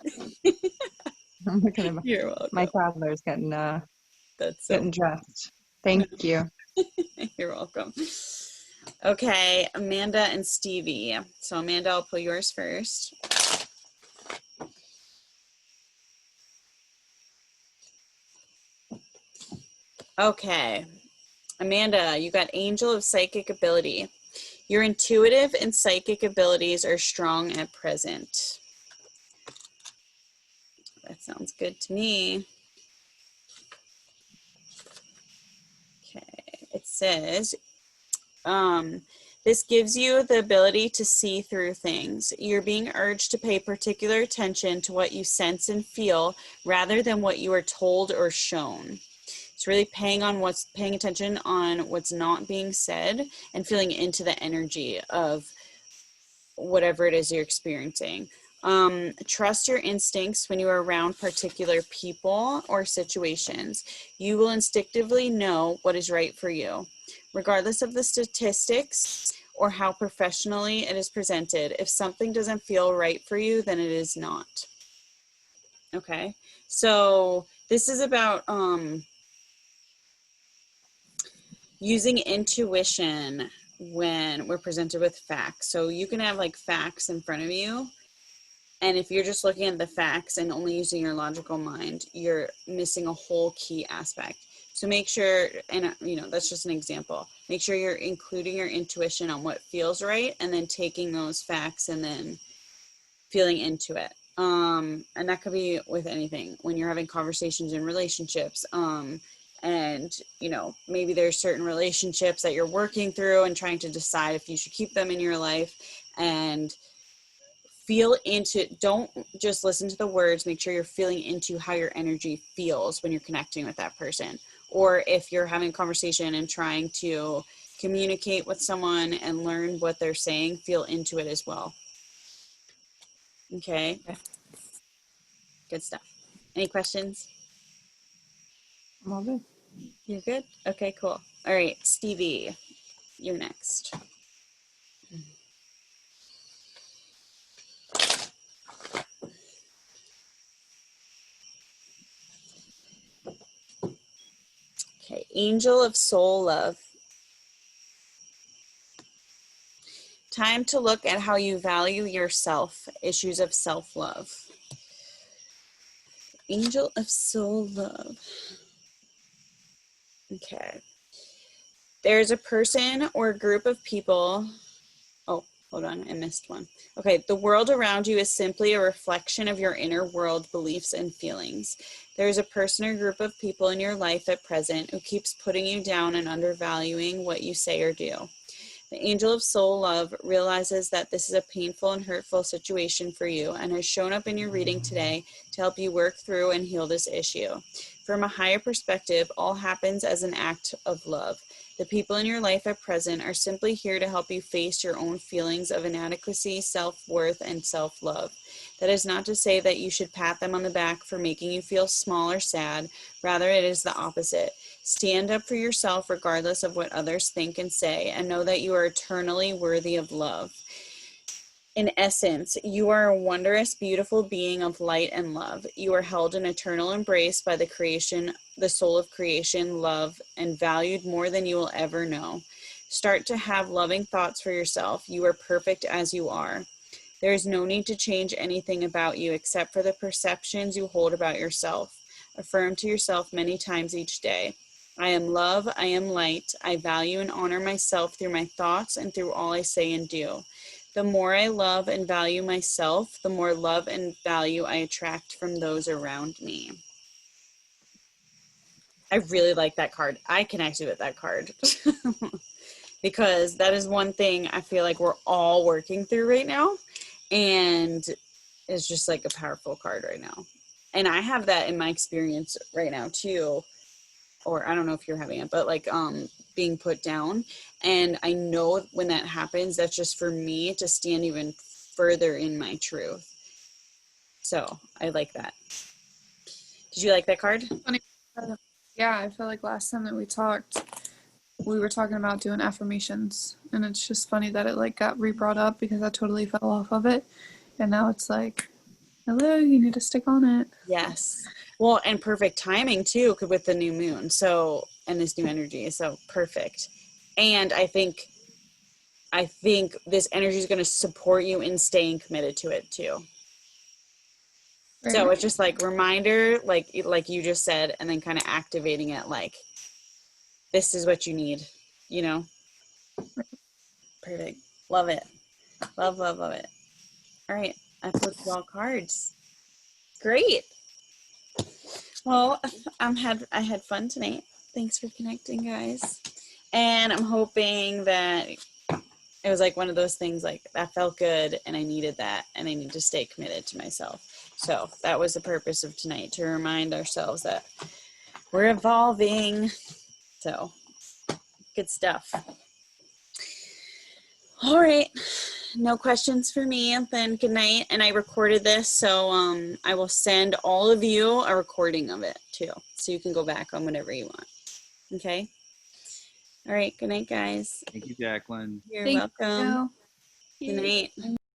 I'm looking at You're welcome. my toddler's getting getting dressed. Thank you. You're welcome. Okay, Amanda and Stevie. So Amanda, I'll pull yours first. Okay, Amanda, you got Angel of Psychic Ability. Your intuitive and psychic abilities are strong at present. That sounds good to me. Okay, it says, this gives you the ability to see through things. You're being urged to pay particular attention to what you sense and feel rather than what you are told or shown. It's really paying attention on what's not being said and feeling into the energy of whatever it is you're experiencing. Trust your instincts when you are around particular people or situations. You will instinctively know what is right for you, regardless of the statistics or how professionally it is presented. If something doesn't feel right for you, then it is not. Okay, so this is about using intuition when we're presented with facts. So you can have like facts in front of you, and if you're just looking at the facts and only using your logical mind, you're missing a whole key aspect. So make sure, and that's just an example, make sure you're including your intuition on what feels right, and then taking those facts and then feeling into it. And that could be with anything when you're having conversations in relationships. And maybe there's certain relationships that you're working through and trying to decide if you should keep them in your life, and feel into, don't just listen to the words, make sure you're feeling into how your energy feels when you're connecting with that person. Or if you're having a conversation and trying to communicate with someone and learn what they're saying, feel into it as well. Okay. Good stuff. Any questions? I'm all good. You're good? Okay, cool. All right, Stevie, you're next. Okay, Angel of Soul Love. Time to look at how you value yourself, issues of self-love. Angel of Soul Love. Okay. There's a person or group of people. Oh, hold on, I missed one. Okay, the world around you is simply a reflection of your inner world, beliefs, and feelings. There is a person or group of people in your life at present who keeps putting you down and undervaluing what you say or do. The Angel of Soul Love realizes that this is a painful and hurtful situation for you and has shown up in your reading today to help you work through and heal this issue. From a higher perspective, all happens as an act of love. The people in your life at present are simply here to help you face your own feelings of inadequacy, self-worth, and self-love. That is not to say that you should pat them on the back for making you feel small or sad. Rather, it is the opposite. Stand up for yourself regardless of what others think and say, and know that you are eternally worthy of love. In essence, you are a wondrous, beautiful being of light and love. You are held in eternal embrace by the creation, the soul of creation, love, and valued more than you will ever know. Start to have loving thoughts for yourself. You are perfect as you are. There is no need to change anything about you except for the perceptions you hold about yourself. Affirm to yourself many times each day. I am love, I am light, I value and honor myself through my thoughts and through all I say and do. The more I love and value myself, the more love and value I attract from those around me. I really like that card. I connected with that card because that is one thing I feel like we're all working through right now, and it's just like a powerful card right now. And I have that in my experience right now too. Or I don't know if you're having it, but like being put down. And I know when that happens, that's just for me to stand even further in my truth. So I like that. Did you like that card? Funny. Yeah, I feel like last time that we talked, we were talking about doing affirmations, and it's just funny that it like got re-brought up because I totally fell off of it, and now it's like, hello, you need to stick on it. Yes. Well, and perfect timing too with the new moon. So, and this new energy. So perfect. And I think this energy is going to support you in staying committed to it too. Very So nice. it's just like reminder, like you just said, and then kind of activating it like, this is what you need, you know? Perfect. Love it. Love, love, love it. All right. I flipped all cards. Great. Well, I had fun tonight. Thanks for connecting, guys. And I'm hoping that it was like one of those things like that felt good and I needed that and I need to stay committed to myself. So that was the purpose of tonight, to remind ourselves that we're evolving. So good stuff. All right. no questions for me, then good night. And I recorded this, so I will send all of you a recording of it too, so you can go back on whenever you want. Okay. All right. Good night, guys. Thank you, Jacqueline. You're Thank welcome. you. Good night.